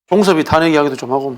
종섭이 탄핵 이야기도 좀 하고.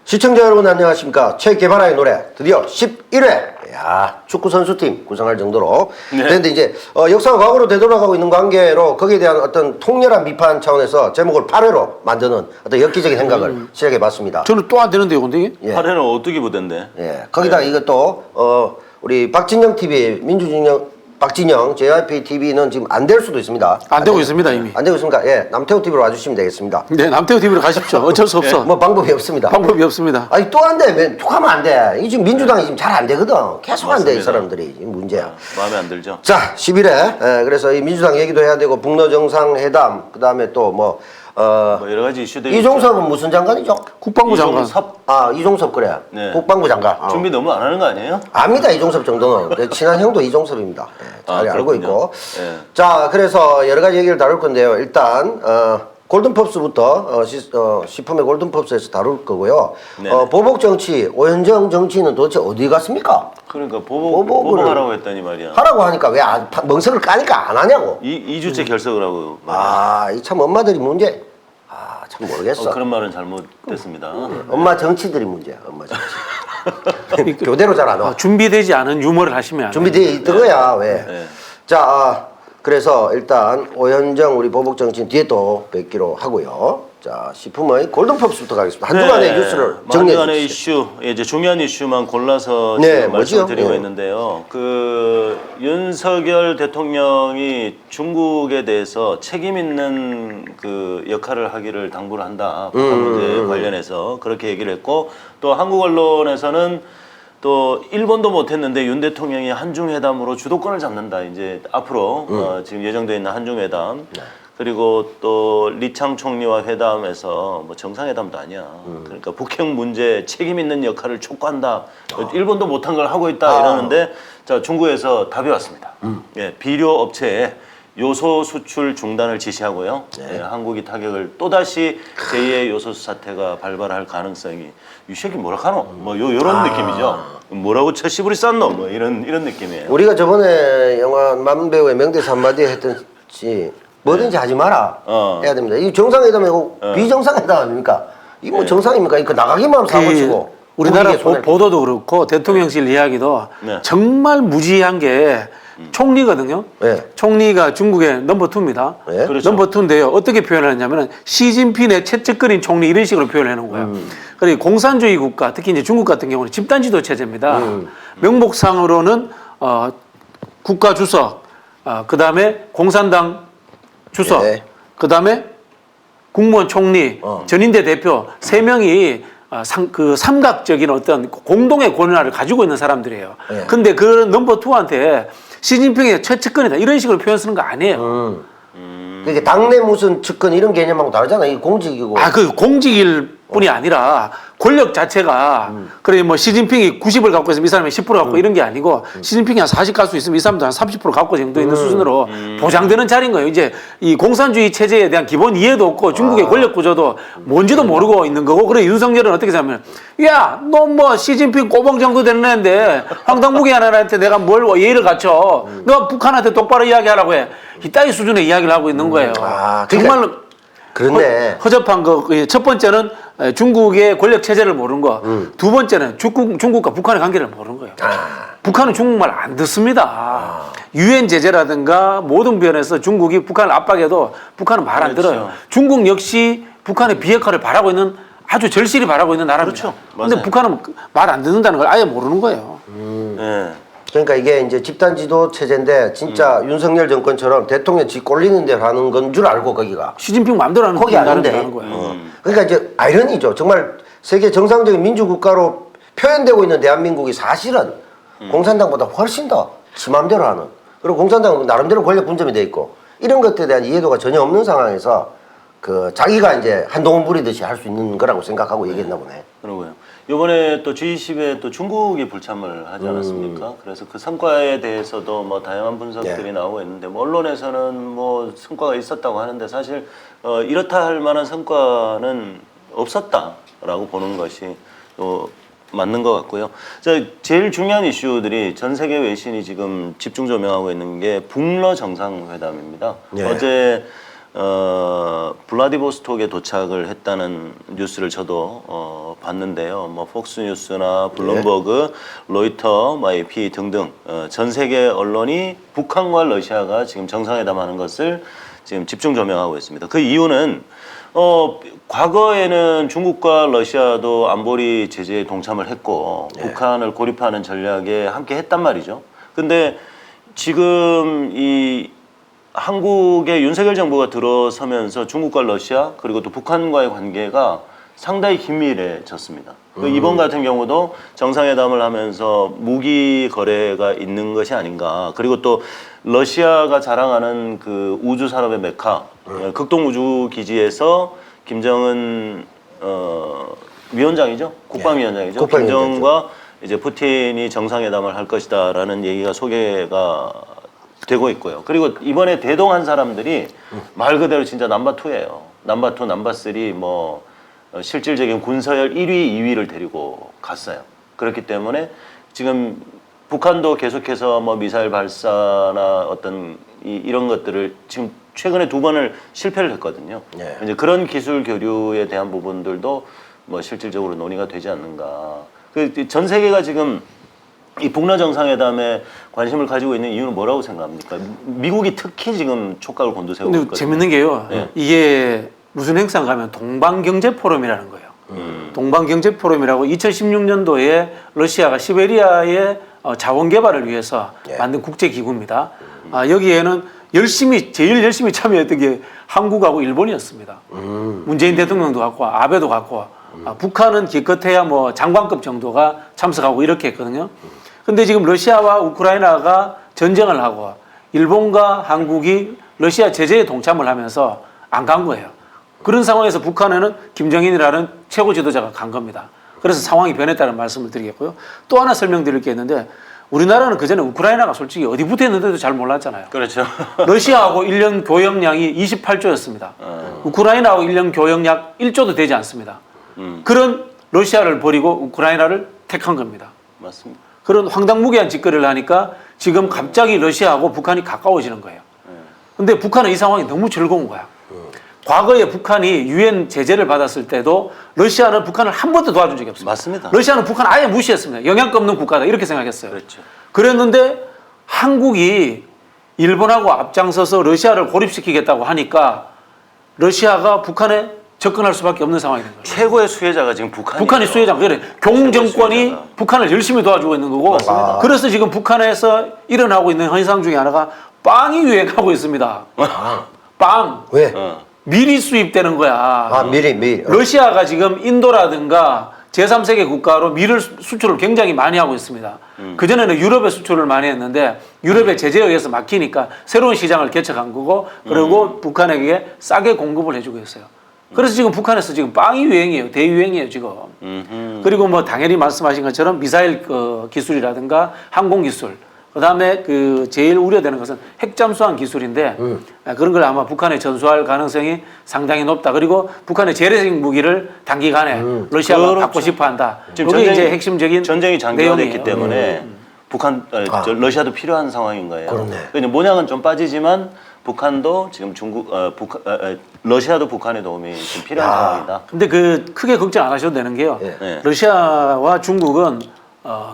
시청자 여러분 안녕하십니까. 최개발아의 노래 드디어 11회 야 축구 선수팀 구성할 정도로 그런데 이제 역사가 과거로 되돌아가고 있는 관계로 거기에 대한 어떤 통렬한 비판 차원에서 제목을 8회로 만드는 어떤 엽기적인 생각을 시작해 봤습니다. 저는 또 안 되는데요, 근데 이게? 예. 8회는 어떻게 보던데? 예. 거기다 이것도 우리 박진영 TV 민주진영 박진영 JYP TV는 지금 안 될 수도 있습니다. 안 되고 있습니다, 이미. 안 되고 있습니까? 예. 남태호 TV로 와주시면 되겠습니다. 네, 남태호 TV로 가십시오. 어쩔 수 없어. 뭐 방법이 없습니다. 방법이 없습니다. 아니 또 안 돼. 왜 툭하면 안 돼. 이 지금 민주당이 지금 잘 안 되거든. 계속 안 돼 이 사람들이. 이 문제야. 마음에 안 들죠? 자 11회 그래서 이 민주당 얘기도 해야 되고 북러 정상회담 그 다음에 또 뭐 뭐 여러 가지 이슈들이 이종섭은 무슨 장관이죠? 국방부 장관. 이종섭 아 이종섭 그래. 네. 국방부 장관. 준비 너무 안 하는 거 아니에요? 압니다 이종섭 정도는. 내 친한 형도 이종섭입니다. 예, 잘 알고 그렇군요. 있고. 예. 자 그래서 여러 가지 얘기를 다룰 건데요. 일단 골든법스부터 시품의 골든법스에서 다룰 거고요. 네. 보복 정치 오현정 정치인은 도대체 어디 갔습니까? 그러니까 보복을 보복하라고 했더니 말이야. 하라고 하니까 왜 멍석을 까니까 안 하냐고. 2주째 결석을 하고 말이야. 아, 이 참 엄마들이 문제. 아, 참 모르겠어. 그런 말은 잘못됐습니다. 엄마 정치들이 문제야. 엄마 정치. 교대로 잘 안 와. 준비되지 않은 유머를 하시면 안 돼요. 준비돼 있던 거야. 왜? 네. 자, 그래서 일단 오현정 우리 보복 정치인 뒤에 또 뵙기로 하고요. 자, 시품의 골든법스부터 가겠습니다. 한두간의 뉴스를 정리해 한두간의 주시죠. 이슈, 이제 중요한 이슈만 골라서 네, 지금 뭐지요? 말씀드리고 네. 있는데요. 그 윤석열 대통령이 중국에 대해서 책임 있는 그 역할을 하기를 당부를 한다. 북한 문제 관련해서 그렇게 얘기를 했고, 또 한국 언론에서는 또 일본도 못했는데 윤 대통령이 한중회담으로 주도권을 잡는다. 이제 앞으로 지금 예정되어 있는 한중회담. 그리고 또 리창 총리와 회담에서 뭐 정상회담도 아니야. 그러니까 북핵 문제 책임 있는 역할을 촉구한다. 일본도 못한 걸 하고 있다 이러는데 자 중국에서 답이 왔습니다. 예, 비료 업체에 요소 수출 중단을 지시하고요. 예, 한국이 타격을 또다시 제2의 요소수 사태가 발발할 가능성이 이 새끼 뭐라 카노? 뭐 요런 느낌이죠. 뭐라고 처시부리 쌌노? 뭐 이런 느낌이에요. 우리가 저번에 영화 만배우의 명대사 한마디 했던지 뭐든지 하지 마라 해야 됩니다. 이 정상회담이고 비정상회담 아닙니까? 이 뭐 정상입니까? 이거 나가기만 하면 사고치고 우리나라 보도도 그렇고 대통령실 이야기도 네. 정말 무지한 게 총리거든요. 네. 총리가 중국의 넘버2입니다. 네. 그렇죠. 넘버2인데요. 어떻게 표현을 했냐면은 시진핑의 채찍거린 총리 이런 식으로 표현을 해놓은 거예요. 그리고 공산주의 국가, 특히 이제 중국 같은 경우는 집단지도 체제입니다. 명목상으로는 국가 주석, 그 다음에 공산당 주석, 네. 그 다음에 국무원 총리, 전인대 대표 세 명이 그 삼각적인 어떤 공동의 권한을 가지고 있는 사람들이에요. 네. 근데 그 넘버2한테 시진핑의 최측근이다 이런 식으로 표현 쓰는 거 아니에요. 그게 당내 무슨 측근 이런 개념하고 다르잖아. 이게 공직이고. 그 공직일 뿐이 아니라 권력 자체가 그래 뭐 시진핑이 90을 갖고 있으면 이 사람이 10% 갖고 이런 게 아니고 시진핑이 한 40 갈 수 있으면 이 사람도 한 30% 갖고 정도 있는 수준으로 보장되는 자리인 거예요. 이제 이 공산주의 체제에 대한 기본 이해도 없고 중국의 권력 구조도 뭔지도 모르고 있는 거고 그래 윤석열은 어떻게 생각하면 야 너 뭐 시진핑 꼬봉 정도 되는 애인데 황당무계 하나한테 내가 뭘 예의를 갖춰 너 북한한테 똑바로 이야기하라고 해 이따위 수준의 이야기를 하고 있는 거예요. 그러니까 정말로 그런데 허접한 거. 첫 번째는 중국의 권력 체제를 모르는 거. 두 번째는 중국과 북한의 관계를 모르는 거예요. 북한은 중국말 안 듣습니다. 유엔 제재라든가 모든 면에서 중국이 북한을 압박해도 북한은 말 안 그렇죠. 들어요. 중국 역시 북한의 비핵화를 바라고 있는 아주 절실히 바라고 있는 나라입니다. 그렇죠. 그런데 맞아요. 북한은 말 안 듣는다는 걸 아예 모르는 거예요. 예. 그러니까 이게 이제 집단지도 체제인데 진짜 윤석열 정권처럼 대통령 지 꼴리는 대로 하는 건 줄 알고 거기가 시진핑 마음대로 하는 거기 나라는 아닌데. 하는 거예요. 그러니까 이제 아이러니죠. 정말 세계 정상적인 민주국가로 표현되고 있는 대한민국이 사실은 공산당보다 훨씬 더 지 맘대로 하는 그리고 공산당은 나름대로 권력 분점이 돼 있고 이런 것들에 대한 이해도가 전혀 없는 상황에서 그 자기가 이제 한동훈 부리듯이 할 수 있는 거라고 생각하고 얘기했나 보네. 그러고요. 이번에 또 G20에 또 중국이 불참을 하지 않았습니까? 그래서 그 성과에 대해서도 뭐 다양한 분석들이 나오고 있는데 뭐 언론에서는 뭐 성과가 있었다고 하는데 사실 이렇다 할 만한 성과는 없었다라고 보는 것이 또 맞는 것 같고요. 자, 제일 중요한 이슈들이 전 세계 외신이 지금 집중 조명하고 있는 게 북러 정상회담입니다. 네. 어제 블라디보스톡에 도착을 했다는 뉴스를 저도 봤는데요. 뭐 폭스뉴스나 블룸버그, 로이터, AP 등등 전 세계 언론이 북한과 러시아가 지금 정상회담하는 것을 지금 집중 조명하고 있습니다. 그 이유는 과거에는 중국과 러시아도 안보리 제재에 동참을 했고 북한을 고립하는 전략에 함께 했단 말이죠. 근데 지금 이 한국의 윤석열 정부가 들어서면서 중국과 러시아 그리고 또 북한과의 관계가 상당히 긴밀해졌습니다. 이번 같은 경우도 정상회담을 하면서 무기 거래가 있는 것이 아닌가. 그리고 또 러시아가 자랑하는 그 우주 산업의 메카, 극동 우주 기지에서 김정은 위원장이죠, 국방위원장이죠. 국방위원장이죠. 김정은과 이제 푸틴이 정상회담을 할 것이다라는 얘기가 소개가 되고 있고요. 그리고 이번에 대동한 사람들이 말 그대로 진짜 넘버2예요. 넘버2, 넘버3 뭐 실질적인 군서열 1위, 2위를 데리고 갔어요. 그렇기 때문에 지금 북한도 계속해서 뭐 미사일 발사나 어떤 이런 것들을 지금 최근에 2번을 실패를 했거든요. 네. 이제 그런 기술 교류에 대한 부분들도 뭐 실질적으로 논의가 되지 않는가. 그 전 세계가 지금 이 북러 정상회담에 관심을 가지고 있는 이유는 뭐라고 생각합니까? 미국이 특히 지금 촉각을 곤두세우고 근데 있거든요. 재밌는 게요. 네. 이게 무슨 행사 가면 동방경제포럼이라는 거예요. 동방경제포럼이라고 2016년도에 러시아가 시베리아의 자원 개발을 위해서 만든 국제기구입니다. 여기에는 제일 열심히 참여했던 게 한국하고 일본이었습니다. 문재인 대통령도 갔고 아베도 갔고 북한은 기껏해야 뭐 장관급 정도가 참석하고 이렇게 했거든요. 근데 지금 러시아와 우크라이나가 전쟁을 하고 일본과 한국이 러시아 제재에 동참을 하면서 안 간 거예요. 그런 상황에서 북한에는 김정인이라는 최고 지도자가 간 겁니다. 그래서 상황이 변했다는 말씀을 드리겠고요. 또 하나 설명드릴 게 있는데 우리나라는 그전에 우크라이나가 솔직히 어디 붙어 있는데도 잘 몰랐잖아요. 그렇죠. 러시아하고 1년 교역량이 28조였습니다. 우크라이나하고 1년 교역량 1조도 되지 않습니다. 그런 러시아를 버리고 우크라이나를 택한 겁니다. 맞습니다. 그런 황당무계한 짓거리를 하니까 지금 갑자기 러시아하고 북한이 가까워지는 거예요. 근데 북한은 이 상황이 너무 즐거운 거야. 과거에 북한이 유엔 제재를 받았을 때도 러시아는 북한을 한 번도 도와준 적이 없습니다. 맞습니다. 러시아는 북한을 아예 무시했습니다. 영향권 없는 국가다 이렇게 생각했어요. 그렇죠. 그랬는데 한국이 일본하고 앞장서서 러시아를 고립시키겠다고 하니까 러시아가 북한에 접근할 수밖에 없는 상황이 된 거예요. 최고의 수혜자가 지금 북한이에요. 북한이 수혜자. 그래. 경정권이 수혜자가. 북한을 열심히 도와주고 있는 거고. 맞습니다. 그래서 지금 북한에서 일어나고 있는 현상 중에 하나가 빵이 유행하고 있습니다. 빵. 왜? 밀이 수입되는 거야. 미리. 러시아가 지금 인도라든가 제3세계 국가로 밀을 수출을 굉장히 많이 하고 있습니다. 그전에는 유럽에 수출을 많이 했는데 유럽의 제재에 의해서 막히니까 새로운 시장을 개척한 거고 그리고 북한에게 싸게 공급을 해주고 있어요. 그래서 지금 북한에서 지금 빵이 유행이에요. 대유행이에요, 지금. 그리고 뭐 당연히 말씀하신 것처럼 미사일 기술이라든가 항공 기술, 그다음에 그 제일 우려되는 것은 핵잠수함 기술인데 그런 걸 아마 북한에 전수할 가능성이 상당히 높다. 그리고 북한의 재래식 무기를 단기간에 러시아가 그렇죠. 갖고 싶어한다. 지금 그게 이제 핵심적인 전쟁이 장기화됐기 내용이에요. 때문에 북한 러시아도 필요한 상황인 거예요. 그렇네. 그러니까 모양은 좀 빠지지만 북한도 지금 러시아도 북한의 도움이 좀 필요한 상황이다. 근데 그 크게 걱정 안 하셔도 되는 게요. 네. 러시아와 중국은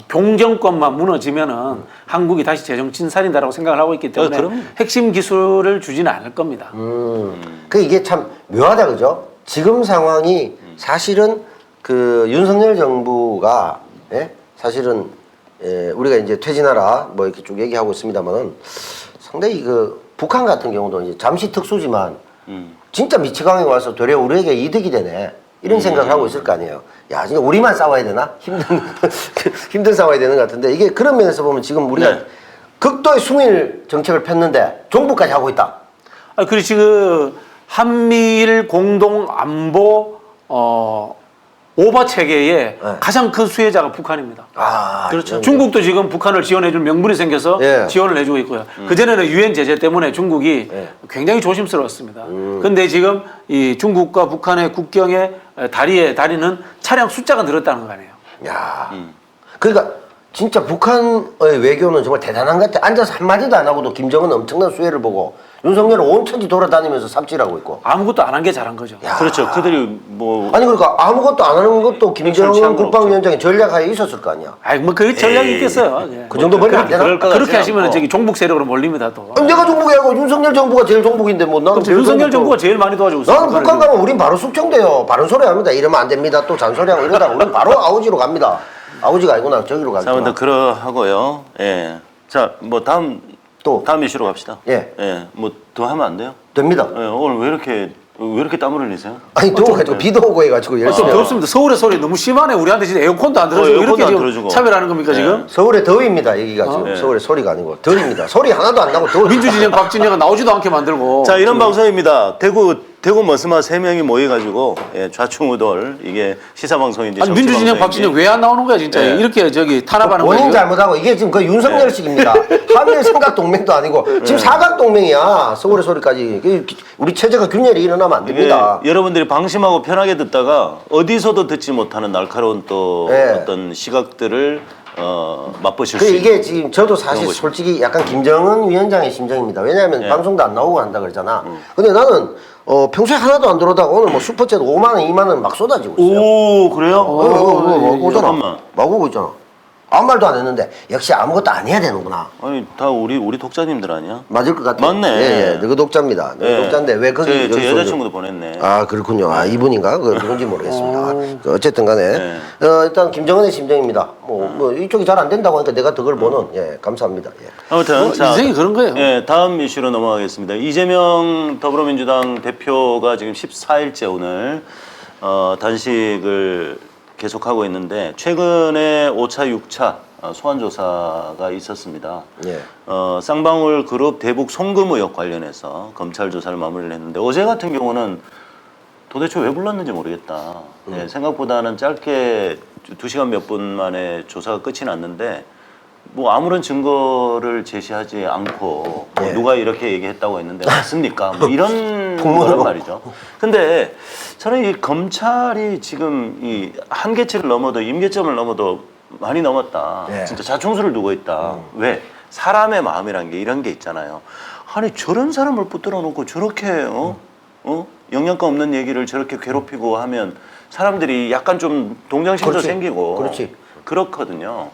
경정권만 무너지면은 한국이 다시 재정친산이다라고 생각을 하고 있기 때문에 그럼요. 핵심 기술을 주지는 않을 겁니다. 그 이게 참 묘하다 그죠? 지금 상황이 사실은 그 윤석열 정부가 사실은 우리가 이제 퇴진하라 뭐 이렇게 쭉 얘기하고 있습니다만은 상당히 그 북한 같은 경우도 이제 잠시 특수지만 진짜 미치광에 와서 되려 우리에게 이득이 되네. 이런 생각을 하고 있을 거 아니에요. 야, 진짜 우리만 싸워야 되나? 힘든 싸워야 되는 것 같은데 이게 그런 면에서 보면 지금 우리가 극도의 수밀 정책을 폈는데 정부까지 하고 있다. 그리고 지금 한미일 공동 안보 오버 체계의 가장 큰 수혜자가 북한입니다. 그렇죠. 중국도 지금 북한을 지원해줄 명분이 생겨서 지원을 해주고 있고요. 그전에는 유엔 제재 때문에 중국이 굉장히 조심스러웠습니다. 근데 지금 이 중국과 북한의 국경의 다리는 차량 숫자가 늘었다는 거 아니에요. 야, 그러니까 진짜 북한의 외교는 정말 대단한 것 같아. 앉아서 한마디도 안 하고도 김정은 엄청난 수혜를 보고 윤석열은 온 천지 돌아다니면서 삽질하고 있고. 아무것도 안 한 게 잘한 거죠. 야. 그렇죠. 그들이 뭐 아니 그러니까 아무것도 안 하는 것도 취한 김정은 건 국방위원장의 전략하에 있었을 거 아니야. 아이 뭐 그 전략이 있겠어요. 예. 그 정도 벌면 안 되나? 그럴 것 그렇게 같지 하시면 않고. 저기 종북 세력으로 몰립니다 또. 아니, 내가 정부가 아니고 윤석열 정부가 제일 정부인데 뭐 나는 그렇죠. 윤석열 정부가 제일 많이 도와주고 있어요. 나는 북한 가면 우린 바로 숙청돼요. 바른 소리 합니다. 이러면 안 됩니다. 또 잔소리하고 이러다가 우린 바로 아우지로 갑니다. 아우지가 아니구나. 저기로 자, 먼저 가겠구나. 그러하고요. 예. 자, 뭐 다음 이슈로 갑시다. 예. 예. 뭐 더 하면 안 돼요? 됩니다. 예. 오늘 왜 이렇게 땀을 흘리세요? 아니 더워가지고 비도 오고 해가지고 좀 열심히 덥습니다. 서울의 소리 너무 심하네. 우리한테 진짜 에어컨도 안 들어주고 에어컨도 이렇게 안 지금 틀어주고. 차별하는 겁니까 지금? 서울의 더위입니다. 여기가 지금 네. 서울의 소리가 아니고 더위입니다. 소리 하나도 안 나고 더워. 민주진영 박진영은 나오지도 않게 만들고. 자, 이런 방송입니다. 대구 머스마 3명이 모여가지고 예, 좌충우돌 이게 시사방송인지 아니 민주진영 박진영 왜 안 나오는 거야 진짜. 네. 이렇게 저기 탄압하는 본인 거예요. 잘못하고 이게 지금 그 윤석열식입니다. 한일 삼각 동맹도 아니고 지금 사각 동맹이야. 서울의 소리까지 우리 체제가 균열이 일어나면 안 됩니다. 여러분들이 방심하고 편하게 듣다가 어디서도 듣지 못하는 날카로운 또 네. 어떤 시각들을 맛보실 그 수 이게 있는 지금 저도 사실 그런 거죠. 솔직히 약간 김정은 위원장의 심정입니다. 왜냐하면 네. 방송도 안 나오고 한다 그러잖아. 근데 나는 평소에 하나도 안 들어오다가 오늘 뭐 슈퍼챗 5만 원, 2만 원 막 쏟아지고 있어요. 오, 그래요? 오잖아. 잠깐만. 막 오고 있잖아. 아무 말도 안 했는데 역시 아무것도 안 해야 되는구나. 아니 다 우리 독자님들 아니야? 맞을 것 같아요. 맞네. 예, 너그 독자입니다. 너그 예. 독자인데 왜 거기 제 여기서 여자친구도 보냈네. 아 그렇군요. 아 이분인가? 그 누군지 모르겠습니다. 어쨌든 간에 네. 일단 김정은의 심정입니다. 뭐 이쪽이 잘 안 된다고 하니까 내가 덕을 보는 예 감사합니다. 예. 아무튼 자, 인생이 그런 거예요. 예, 다음 이슈로 넘어가겠습니다. 이재명 더불어민주당 대표가 지금 14일째 오늘 단식을 계속하고 있는데 최근에 5차, 6차 소환 조사가 있었습니다. 예. 쌍방울 그룹 대북 송금 의혹 관련해서 검찰 조사를 마무리를 했는데 어제 같은 경우는 도대체 왜 불렀는지 모르겠다. 예, 생각보다는 짧게 2시간 몇 분 만에 조사가 끝이 났는데 뭐 아무런 증거를 제시하지 않고 뭐 예. 누가 이렇게 얘기했다고 했는데 맞습니까? 뭐 이런 풍문으로. 거란 말이죠. 근데 저는 이 검찰이 지금 이 한계치를 넘어도 임계점을 넘어도 많이 넘었다. 예. 진짜 자충수를 두고 있다. 왜? 사람의 마음이란 게 이런 게 있잖아요. 아니 저런 사람을 붙들어 놓고 저렇게 영양가 없는 얘기를 저렇게 괴롭히고 하면 사람들이 약간 좀 동정심도 그렇지. 생기고 그렇지. 그렇거든요.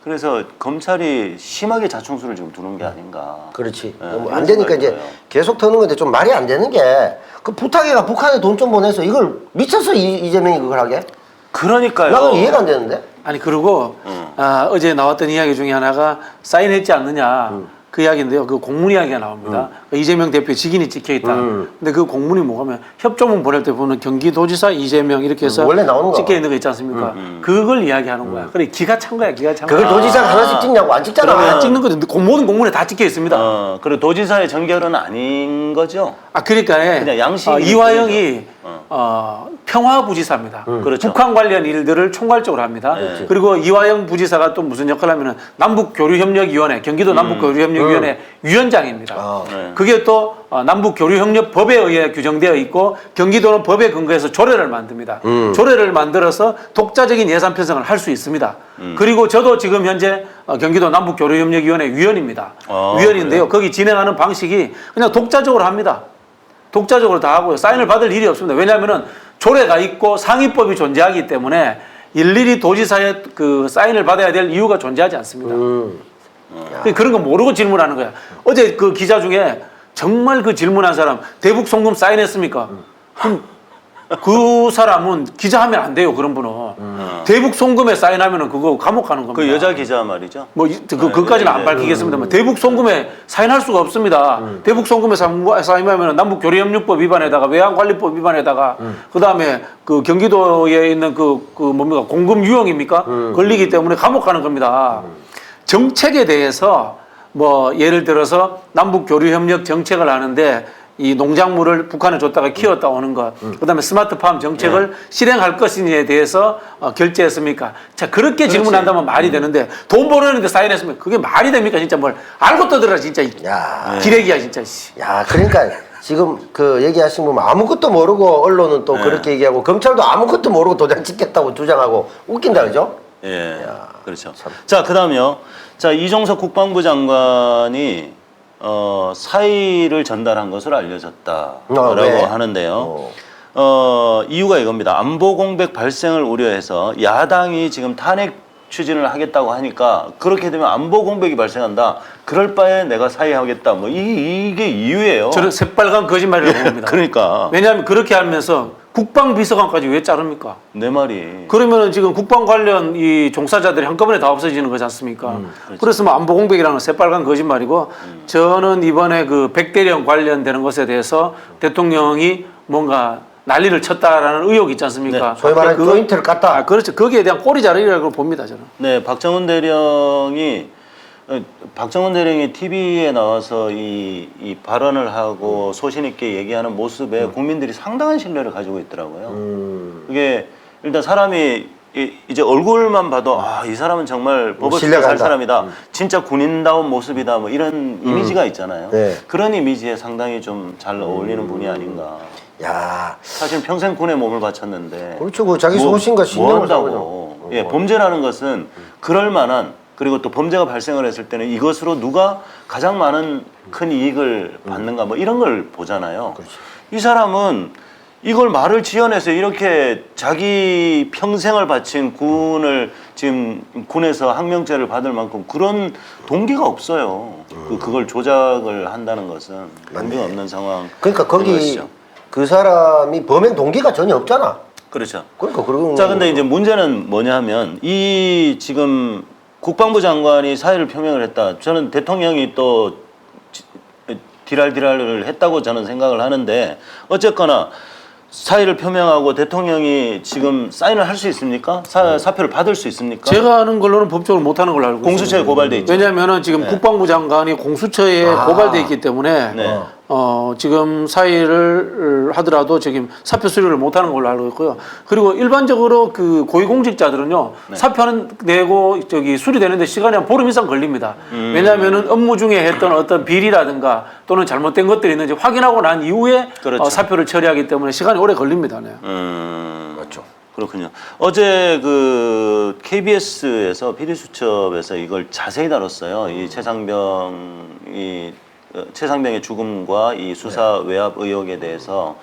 그래서 검찰이 심하게 자충수를 지금 두는 게 아닌가. 그렇지. 예, 뭐 이런 안 되니까 생각이 이제 들어요. 계속 터는 건데 좀 말이 안 되는 게 그 부탁해가 북한에 돈 좀 보내서 이걸 미쳤어 이재명이 그걸 하게? 그러니까요. 나는 이해가 안 되는데. 아니 그리고 어제 나왔던 이야기 중에 하나가 사인했지 않느냐 그 이야기인데요. 그 공문 이야기가 나옵니다. 이재명 대표 직인이 찍혀 있다. 근데 그 공문이 뭐냐면 협조문 보낼 때 보면 경기도지사 이재명 이렇게 해서 원래 나오는 거. 찍혀 있는 거 있지 않습니까? 그걸 이야기하는 거야. 그래 기가 찬 거야, 기가 찬 그걸 거야. 도지사가 하나씩 찍냐고 안 찍잖아. 안 찍는 거죠. 모든 공문에 다 찍혀 있습니다. 그리고 도지사의 전결은 아닌 거죠. 아 그러니까 그냥 양식일 이화영이 뿐이죠. 평화부지사입니다. 그렇죠. 북한 관련 일들을 총괄적으로 합니다. 그리고 이화영 부지사가 또 무슨 역할을 하면은 남북교류협력위원회, 경기도 남북교류협력위원회 위원장입니다. 네. 그게 또 남북교류협력법에 의해 규정되어 있고 경기도는 법에 근거해서 조례를 만듭니다. 조례를 만들어서 독자적인 예산 편성을 할 수 있습니다. 그리고 저도 지금 현재 경기도 남북교류협력위원회 위원입니다. 위원인데요. 거기 진행하는 방식이 그냥 독자적으로 합니다. 독자적으로 다 하고요. 사인을 받을 일이 없습니다. 왜냐하면은 조례가 있고 상위법이 존재하기 때문에 일일이 도지사의 그 사인을 받아야 될 이유가 존재하지 않습니다. 그런 거 모르고 질문하는 거야. 어제 그 기자 중에 정말 그 질문한 사람 대북 송금 사인했습니까? 그럼 그 사람은 기자하면 안 돼요. 그런 분은 대북 송금에 사인하면은 그거 감옥 가는 겁니다. 그 여자 기자 말이죠. 뭐 그까지는 안 밝히겠습니다만 대북 송금에 사인할 수가 없습니다. 대북 송금에 사인하면 남북 교류협력법 위반에다가 외환관리법 위반에다가 그다음에 그 경기도에 있는 그 뭡니까 공금 유형입니까 걸리기 때문에 감옥 가는 겁니다. 정책에 대해서 뭐 예를 들어서 남북 교류협력 정책을 하는데 이 농작물을 북한에 줬다가 키웠다 오는 것, 그다음에 스마트팜 정책을 실행할 것인지에 대해서 결제했습니까? 자 그렇게 질문한다면 말이 되는데 돈 벌었는데 사인했으면 그게 말이 됩니까? 진짜 뭘 알고 떠들어 진짜 야. 기레기야 진짜. 야, 그러니까 지금 그 얘기하신 분은 아무것도 모르고 언론은 또 그렇게 얘기하고 검찰도 아무것도 모르고 도장 찍겠다고 주장하고 웃긴다 그죠? 예, 그렇죠. 자, 그다음요. 자, 이종석 국방부 장관이 사의를 전달한 것으로 알려졌다라고 네. 하는데요. 이유가 이겁니다. 안보 공백 발생을 우려해서 야당이 지금 탄핵 추진을 하겠다고 하니까 그렇게 되면 안보 공백이 발생한다. 그럴 바에 내가 사의하겠다. 뭐 이게 이유예요. 저는 새빨간 거짓말이라고 봅니다. 그러니까 왜냐하면 그렇게 하면서 국방비서관까지 왜 자릅니까? 내 말이 그러면은 지금 국방 관련 이 종사자들이 한꺼번에 다 없어지는 거지 않습니까? 그래서 뭐 안보 공백이라는 건 새빨간 거짓말이고 저는 이번에 그 백대령 관련되는 것에 대해서 대통령이 뭔가 난리를 쳤다라는 의혹이 있지 않습니까? 소위 말하는 조인트를 깠다. 아, 그렇죠. 거기에 대한 꼬리자르기라고 봅니다, 저는. 네, 박정훈 대령이 TV에 나와서 이 발언을 하고 소신 있게 얘기하는 모습에 국민들이 상당한 신뢰를 가지고 있더라고요. 그게 일단 사람이 이제 얼굴만 봐도 이 사람은 정말 법을 잘 신뢰간다. 사람이다. 진짜 군인다운 모습이다. 뭐 이런 이미지가 있잖아요. 네. 그런 이미지에 상당히 좀 잘 어울리는 분이 아닌가. 야, 사실 평생 군에 몸을 바쳤는데 그렇죠. 그 자기 소신과 신념을 한다고. 예, 범죄라는 것은 그럴 만한 그리고 또 범죄가 발생을 했을 때는 이것으로 누가 가장 많은 큰 이익을 받는가 뭐 이런 걸 보잖아요. 이 사람은 이걸 말을 지어내서 이렇게 자기 평생을 바친 군을 지금 군에서 항명죄를 받을 만큼 그런 동기가 없어요. 그걸 조작을 한다는 것은 동기가 없는 상황. 그러니까 거기 그 사람이 범행 동기가 전혀 없잖아. 그렇죠. 그러니까 그런. 자, 근데 이제 문제는 뭐냐면 이 지금 국방부 장관이 사의를 표명을 했다. 저는 대통령이 또 디랄디랄을 했다고 저는 생각을 하는데 어쨌거나 사의를 표명하고 대통령이 지금 사인을 할 수 있습니까? 사표를 받을 수 있습니까? 제가 아는 걸로는 법적으로 못하는 걸로 알고 있습니다. 공수처에 고발돼 있죠. 왜냐하면 지금 국방부 장관이 공수처에 고발돼 있기 때문에 네. 지금 사의를 하더라도 지금 사표 수리를 못하는 걸로 알고 있고요. 그리고 일반적으로 그 고위공직자들은요 사표는 내고 수리되는데 시간이 한 보름 이상 걸립니다. 왜냐하면은 업무 중에 했던 어떤 비리라든가 또는 잘못된 것들이 있는지 확인하고 난 이후에 그렇죠. 사표를 처리하기 때문에 시간이 오래 걸립니다. 네. 맞죠. 그렇군요. 어제 그 KBS에서 PD수첩에서 이걸 자세히 다뤘어요. 이 최상병의 죽음과 이 수사 외압 의혹에 대해서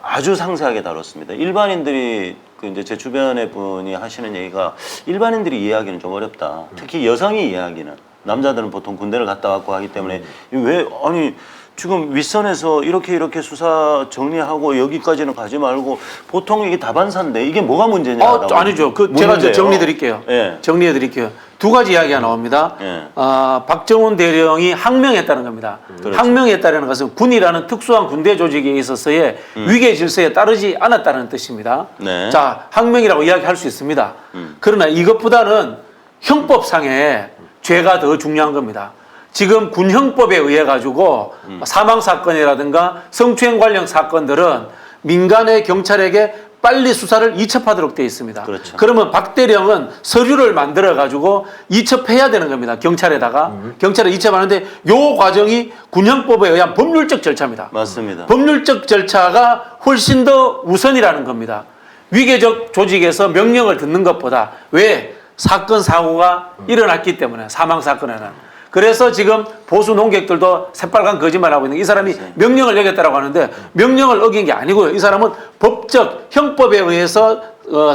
아주 상세하게 다뤘습니다. 일반인들이 그 이제 제 주변의 분이 하시는 얘기가 일반인들이 이해하기는 좀 어렵다. 특히 여성이 이해하기는 남자들은 보통 군대를 갔다 왔고 하기 때문에 왜 아니 지금 윗선에서 이렇게 수사 정리하고 여기까지는 가지 말고 보통 이게 다반사인데 이게 뭐가 문제냐? 아니죠. 제가 정리해 드릴게요. 예. 정리해 드릴게요. 두 가지 이야기가 나옵니다. 예. 박정훈 대령이 항명했다는 겁니다. 그렇죠. 항명했다는 것은 군이라는 특수한 군대 조직에 있어서의 위계 질서에 따르지 않았다는 뜻입니다. 네. 자, 항명이라고 이야기할 수 있습니다. 그러나 이것보다는 형법상의 죄가 더 중요한 겁니다. 지금 군형법에 의해 가지고 사망 사건이라든가 성추행 관련 사건들은 민간의 경찰에게 빨리 수사를 이첩하도록 되어 있습니다. 그렇죠. 그러면 박 대령은 서류를 만들어 가지고 이첩해야 되는 겁니다. 경찰에다가 경찰에 이첩하는데 요 과정이 군형법에 의한 법률적 절차입니다. 맞습니다. 법률적 절차가 훨씬 더 우선이라는 겁니다. 위계적 조직에서 명령을 듣는 것보다 왜 사건 사고가 일어났기 때문에 사망 사건에는. 그래서 지금 보수 농객들도 새빨간 거짓말하고 있는 이 사람이 명령을 어겼다라고 하는데 명령을 어긴 게 아니고요. 이 사람은 법적 형법에 의해서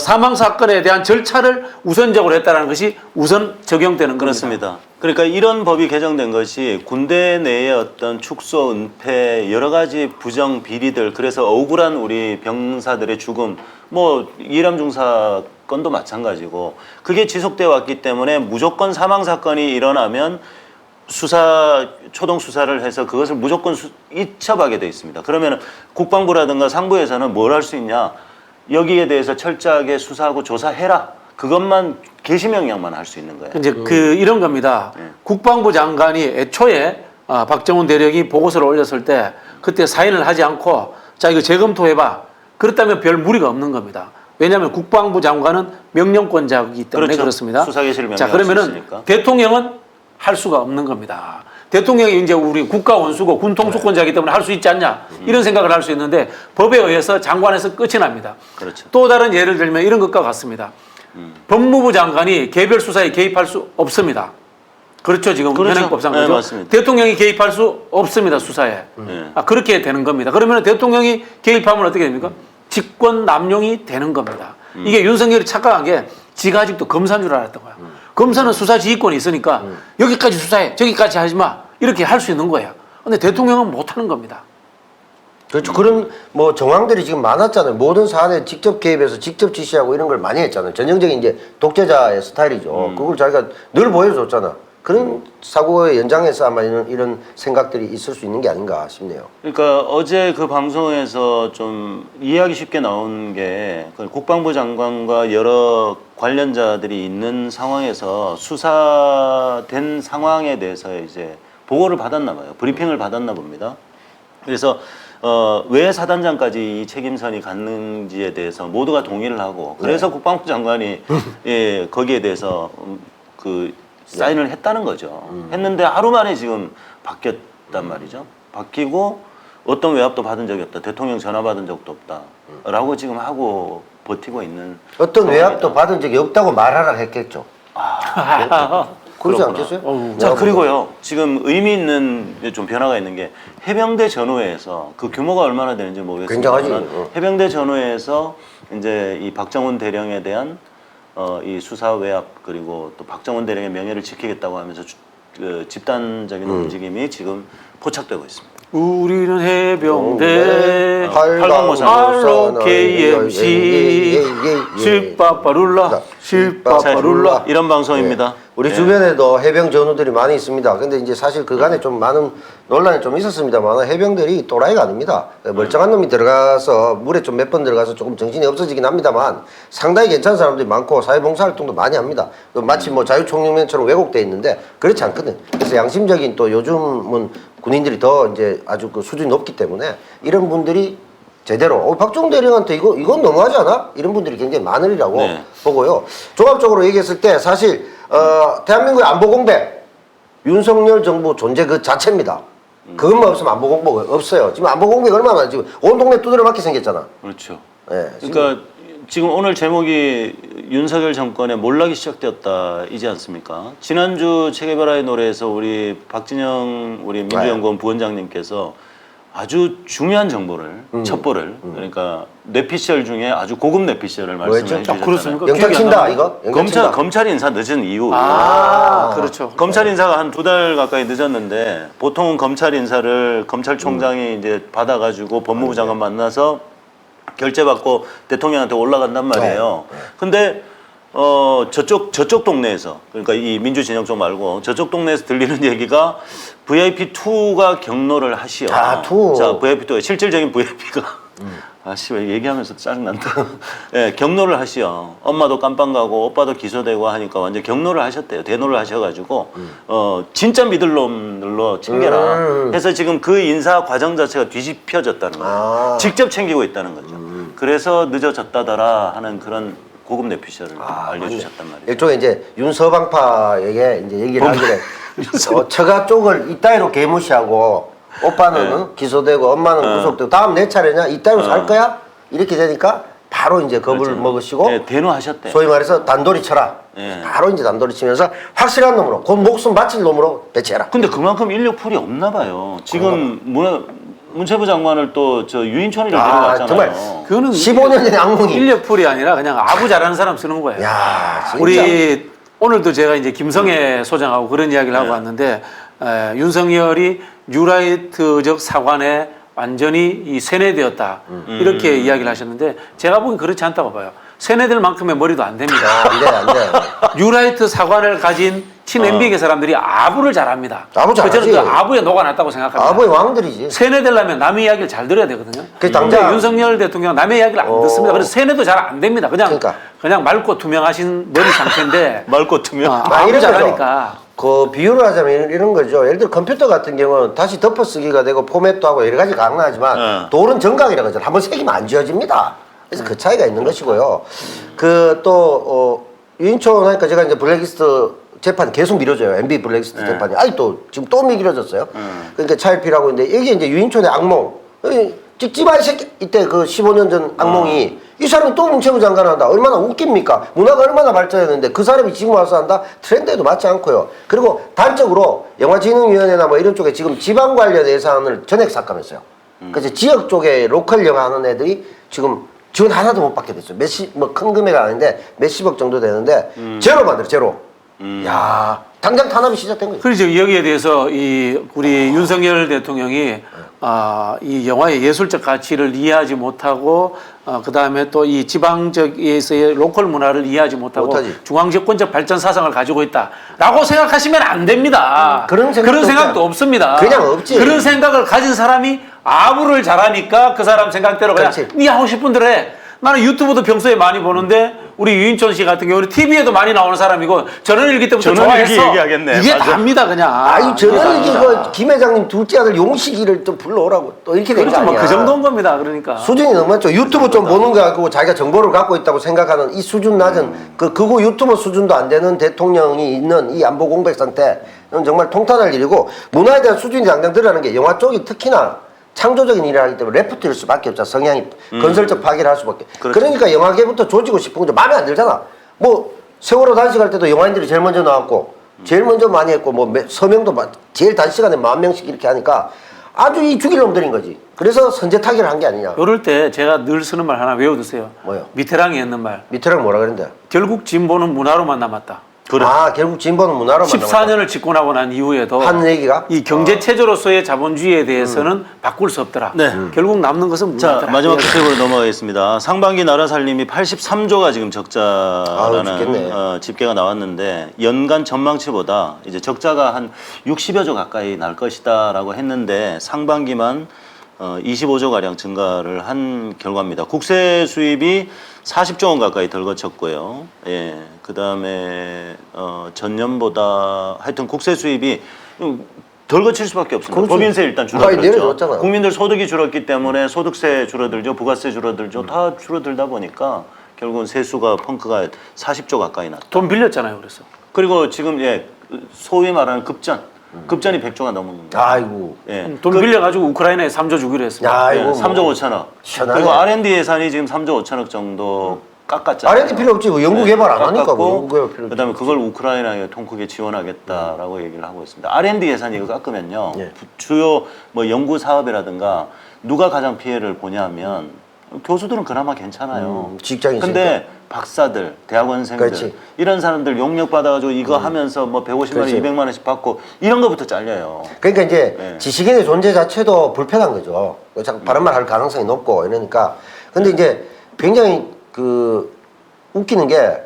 사망 사건에 대한 절차를 우선적으로 했다는 것이 우선 적용되는 겁니다. 그렇습니다. 그러니까 이런 법이 개정된 것이 군대 내의 어떤 축소, 은폐, 여러 가지 부정 비리들, 그래서 억울한 우리 병사들의 죽음, 뭐 이람 중사 건도 마찬가지고 그게 지속되어 왔기 때문에 무조건 사망 사건이 일어나면 초동 수사를 해서 그것을 무조건 이첩하게 돼 있습니다. 그러면 국방부라든가 상부에서는 뭘 할 수 있냐? 여기에 대해서 철저하게 수사하고 조사해라. 그것만 개시명령만 할 수 있는 거예요. 이제 이런 겁니다. 국방부 장관이 애초에 박정훈 대령이 보고서를 올렸을 때 그때 사인을 하지 않고 자 이거 재검토해봐. 그렇다면 별 무리가 없는 겁니다. 왜냐하면 국방부 장관은 명령권자이기 때문에 그렇죠. 그렇습니다. 수사개시를 명령할 자 수 그러면은 있으니까. 대통령은 할 수가 없는 겁니다. 대통령이 이제 우리 국가 원수고 군 통수권자이기 때문에 할 수 있지 않냐 이런 생각을 할 수 있는데 법에 의해서 장관에서 끝이 납니다. 그렇죠. 또 다른 예를 들면 이런 것과 같습니다. 법무부 장관이 개별 수사에 개입할 수 없습니다. 그렇죠. 지금 그렇죠. 현행법상 네, 그죠? 맞습니다. 대통령이 개입할 수 없습니다. 수사에. 네. 그렇게 되는 겁니다. 그러면 대통령이 개입하면 어떻게 됩니까? 직권 남용이 되는 겁니다. 이게 윤석열이 착각한 게 지가 아직도 검사인 줄 알았던 거야. 검사는 수사 지휘권이 있으니까 여기까지 수사해, 저기까지 하지 마 이렇게 할 수 있는 거예요. 근데 대통령은 못 하는 겁니다. 그렇죠. 그런 뭐 정황들이 지금 많았잖아요. 모든 사안에 직접 개입해서 직접 지시하고 이런 걸 많이 했잖아요. 전형적인 이제 독재자의 스타일이죠. 그걸 자기가 늘 보여줬잖아. 그런 사고의 연장에서 아마 이런 생각들이 있을 수 있는 게 아닌가 싶네요. 그러니까 어제 그 방송에서 좀 이해하기 쉽게 나온 게 그 국방부 장관과 여러 관련자들이 있는 상황에서 수사된 상황에 대해서 이제 보고를 받았나 봐요. 브리핑을 받았나 봅니다. 그래서 왜 사단장까지 이 책임선이 갔는지에 대해서 모두가 동의를 하고 그래서 국방부 장관이 예, 거기에 대해서 그 사인을 했다는 거죠. 했는데 하루 만에 지금 바뀌었단 말이죠. 바뀌고 어떤 외압도 받은 적이 없다. 대통령 전화 받은 적도 없다. 라고 지금 하고 버티고 있는 어떤 상황이다. 외압도 받은 적이 없다고 말하라 했겠죠. 그렇지 그렇구나. 않겠어요? 자, 그리고요. 지금 의미 있는 좀 변화가 있는 게 해병대 전후회에서 그 규모가 얼마나 되는지 모르겠습니다. 굉장하지. 해병대 전후회에서 이제 이 박정훈 대령에 대한 이 수사 외압 그리고 또 박정훈 대령의 명예를 지키겠다고 하면서 그 집단적인 움직임이 지금 포착되고 있습니다. 우리는 해병대 팔강모산. 할로 KMC 실빠빠룰라 실빠빠룰라 이런 방송입니다. 우리 예. 주변에도 해병 전우들이 많이 있습니다. 근데 이제 사실 그간에 좀 많은 논란이 좀 있었습니다만 해병들이 또라이가 아닙니다. 멀쩡한 놈이 들어가서 물에 좀 몇 번 들어가서 조금 정신이 없어지긴 합니다만 상당히 괜찮은 사람들이 많고 사회봉사활동도 많이 합니다. 마치 뭐 자유총연맹처럼 왜곡돼 있는데 그렇지 않거든. 그래서 양심적인 또 요즘은 군인들이 더 이제 아주 그 수준이 높기 때문에 이런 분들이 제대로 박정훈 대령한테 이건 너무하지 않아? 이런 분들이 굉장히 많으리라고 네. 보고요. 종합적으로 얘기했을 때 사실 대한민국의 안보 공백 윤석열 정부 존재 그 자체입니다. 그것만 없으면 안보 공백 없어요. 지금 안보 공백 얼마나 많아? 지금 온 동네 두드려 맞게 생겼잖아. 그렇죠. 예, 그러니까 지금 오늘 제목이 윤석열 정권의 몰락이 시작되었다 이지 않습니까? 지난주 체계바라의 노래에서 우리 박진영 우리 민주연구원 부원장님께서 아주 중요한 정보를 첩보를 그러니까 뇌피셜 중에 아주 고급 뇌피셜을 말씀해 뭐였죠? 주셨잖아요. 그렇습니까? 영탁 기억이 안 친다 나네. 이거? 영탁 친다. 검찰 인사 늦은 이유. 그렇죠. 검찰 인사가 한 2달 가까이 늦었는데 보통은 검찰 인사를 검찰총장이 이제 받아가지고 법무부 장관 만나서 결재받고 대통령한테 올라간단 말이에요. 근데 저쪽 동네에서 그러니까 이 민주 진영 쪽 말고 저쪽 동네에서 들리는 얘기가 VIP2가 경로를 하시오. 투. 자, VIP2 실질적인 VIP가 씨발 얘기하면서 짜증난다. 예, 경로를 하시오. 엄마도 깜빵 가고 오빠도 기소되고 하니까 완전 경로를 하셨대요. 대노를 하셔가지고 진짜 믿을 놈들로 챙겨라. 해서 지금 그 인사 과정 자체가 뒤집혀졌다는 거예요. 직접 챙기고 있다는 거죠. 그래서 늦어졌다더라 하는 그런 고급 뇌피셜을 알려주셨단 말이에요. 일종의 이제 윤서방파에게 이제 얘기를 하길래 처가 쪽을 이따위로 개무시하고 오빠는 기소되고 엄마는 구속되고 다음 내 차례냐 이따위로 살 거야 이렇게 되니까 바로 이제 겁을 그렇죠. 먹으시고 네, 대노하셨대. 소위 말해서 단도리 쳐라. 네. 바로 이제 단도리 치면서 확실한 놈으로 곧 목숨 바칠 놈으로 배치해라. 근데 그만큼 인력풀이 없나 봐요. 지금 문체부 장관을 또 저 유인촌이를 데려갔잖아요. 정말 그거는 15년 전의 악몽이. 인력풀이 아니라 그냥 아부 잘하는 사람 쓰는 거예요. 야, 진짜. 우리 오늘도 제가 이제 김성애 소장하고 그런 이야기를 하고 왔는데 윤석열이 뉴라이트적 사관에 완전히 이 세뇌되었다 이렇게 이야기를 하셨는데 제가 보기엔 그렇지 않다고 봐요. 세뇌될 만큼의 머리도 안 됩니다. 안 돼. 뉴라이트 사관을 가진 친MB계 사람들이 아부를 잘합니다. 아부 잘하지. 저는 그 아부에 녹아났다고 생각합니다. 아버의 왕들이지. 세뇌되려면 남의 이야기를 잘 들어야 되거든요. 그 당장- 근데 윤석열 대통령 남의 이야기를 안 듣습니다. 그래서 세뇌도 잘 안 됩니다. 그러니까. 그냥 맑고 투명하신 머리 상태인데 맑고 투명. 아부 이런 잘하니까. 그 비유를 하자면 이런 거죠. 예를 들어 컴퓨터 같은 경우는 다시 덮어쓰기가 되고 포맷도 하고 여러 가지 가능하지만 돌은 정각이라고 하잖아요. 한번 새기면 안 지워집니다. 그래서 그 차이가 있는 것이고요. 그 또 유인촌 하니까 제가 이제 블랙리스트 재판이 계속 미뤄져요. MB 블랙리스트 재판이 아직도 지금 또 미뤄졌어요. 그러니까 차일피라고 있는데 이게 이제 유인촌의 악몽. 찍지마 이 새끼 이때 그 15년 전 악몽이 이 사람이 또 문체부 장관을 한다. 얼마나 웃깁니까? 문화가 얼마나 발전했는데 그 사람이 지금 와서 한다? 트렌드에도 맞지 않고요. 그리고 단적으로 영화진흥위원회나 뭐 이런 쪽에 지금 지방 관련 예산을 전액 삭감했어요. 그래서 지역 쪽에 로컬 영화 하는 애들이 지금 지원 하나도 못 받게 됐어요. 뭐 큰 금액은 아닌데 몇십억 정도 되는데 제로 만들어 제로. 야 당장 탄압이 시작된 거예요. 그래서 여기에 대해서 우리 윤석열 대통령이 이 영화의 예술적 가치를 이해하지 못하고 그 다음에 또 이 지방적에서의 로컬 문화를 이해하지 못하고 못하지. 중앙정권적 발전 사상을 가지고 있다라고 생각하시면 안 됩니다. 그런 생각도 없습니다. 그냥 없지. 그런 생각을 가진 사람이 아부를 잘하니까 그 사람 생각대로 그냥 그렇지. 네 하고 싶은 대로 해. 나는 유튜브도 평소에 많이 보는데 우리 유인촌 씨 같은 경우는 TV에도 많이 나오는 사람이고 전원일기 때부터 전원일기 좋아했어. 얘기하겠네. 이게 맞아. 답니다 그냥. 아이 저는 이게 김 회장님 둘째 아들 용식이를 또 불러오라고 또 이렇게 된 거 그렇죠. 아니야. 뭐그 정도인 겁니다. 그러니까. 수준이 너무 낮죠. 유튜브 좀 보는 거 갖고 자기가 정보를 갖고 있다고 생각하는 이 수준 낮은 그 극우 유튜버 수준도 안 되는 대통령이 있는 이 안보 공백 상태는 정말 통탄할 일이고 문화에 대한 수준이 당장 들어가는 게 영화 쪽이 특히나 창조적인 일을 하기 때문에 레프트일 수밖에 없잖아. 성향이 건설적 파괴를 할 수밖에. 그렇죠. 그러니까 영화계부터 조지고 싶은 건데 마음에 안 들잖아. 뭐 세월호 단식할 때도 영화인들이 제일 먼저 나왔고 제일 먼저 많이 했고 뭐 서명도 제일 단시간에 10,000명씩 이렇게 하니까 아주 이 죽일 놈들인 거지. 그래서 선제 타결을 한 게 아니냐. 이럴 때 제가 늘 쓰는 말 하나 외워두세요. 뭐요? 미테랑이 했는 말. 밑에랑 뭐라 그랬는데? 결국 진보는 문화로만 남았다. 그래. 아 결국 진보는 문화로만 14년을 집권하고 난 이후에도 한 얘기가 이 경제 체제로서의 자본주의에 대해서는 바꿀 수 없더라. 네. 결국 남는 것은 자, 문화더라. 마지막 주택으로 넘어가겠습니다. 상반기 나라 살림이 83조가 지금 아우, 죽겠네. 적자라는 집계가 나왔는데 연간 전망치보다 이제 적자가 한 60여 조 가까이 날 것이다라고 했는데 상반기만 25조 가량 증가를 한 결과입니다. 국세 수입이 40조 원 가까이 덜 거쳤고요. 예, 그 다음에 전년보다 하여튼 국세 수입이 덜 거칠 수밖에 없습니다. 그렇죠. 법인세 일단 많이 줄어들었죠. 내려줬잖아요. 국민들 소득이 줄었기 때문에 소득세 줄어들죠, 부가세 줄어들죠. 다 줄어들다 보니까 결국은 세수가 펑크가 40조 가까이 났다. 돈 빌렸잖아요. 그래서. 그리고 지금 소위 말하는 급전이 100조가 넘은 겁니다. 아이고. 예. 돈 빌려가지고 우크라이나에 3조 주기로 했습니다. 야, 예, 이거 3조 뭐 5천억. 시원하네. 그리고 R&D 예산이 지금 3조 5천억 정도 깎았잖아요. R&D 필요 없지. 뭐 연구 개발 안 하니까 뭐 연구 개발 필요 없지. 그다음에 그걸 우크라이나에 통 크게 지원하겠다라고 얘기를 하고 있습니다. R&D 예산 이거 깎으면요. 예. 주요 뭐 연구 사업이라든가 누가 가장 피해를 보냐면 교수들은 그나마 괜찮아요. 직장이 근데 박사들, 대학원생들 그렇지. 이런 사람들 용역 받아가지고 이거 하면서 뭐 150만 원, 그렇지. 200만 원씩 받고 이런 거부터 잘려요. 그러니까 이제 네. 지식인의 존재 자체도 불편한 거죠. 자꾸 바른 말 할 가능성이 높고 이러니까. 근데 이제 굉장히 웃기는 게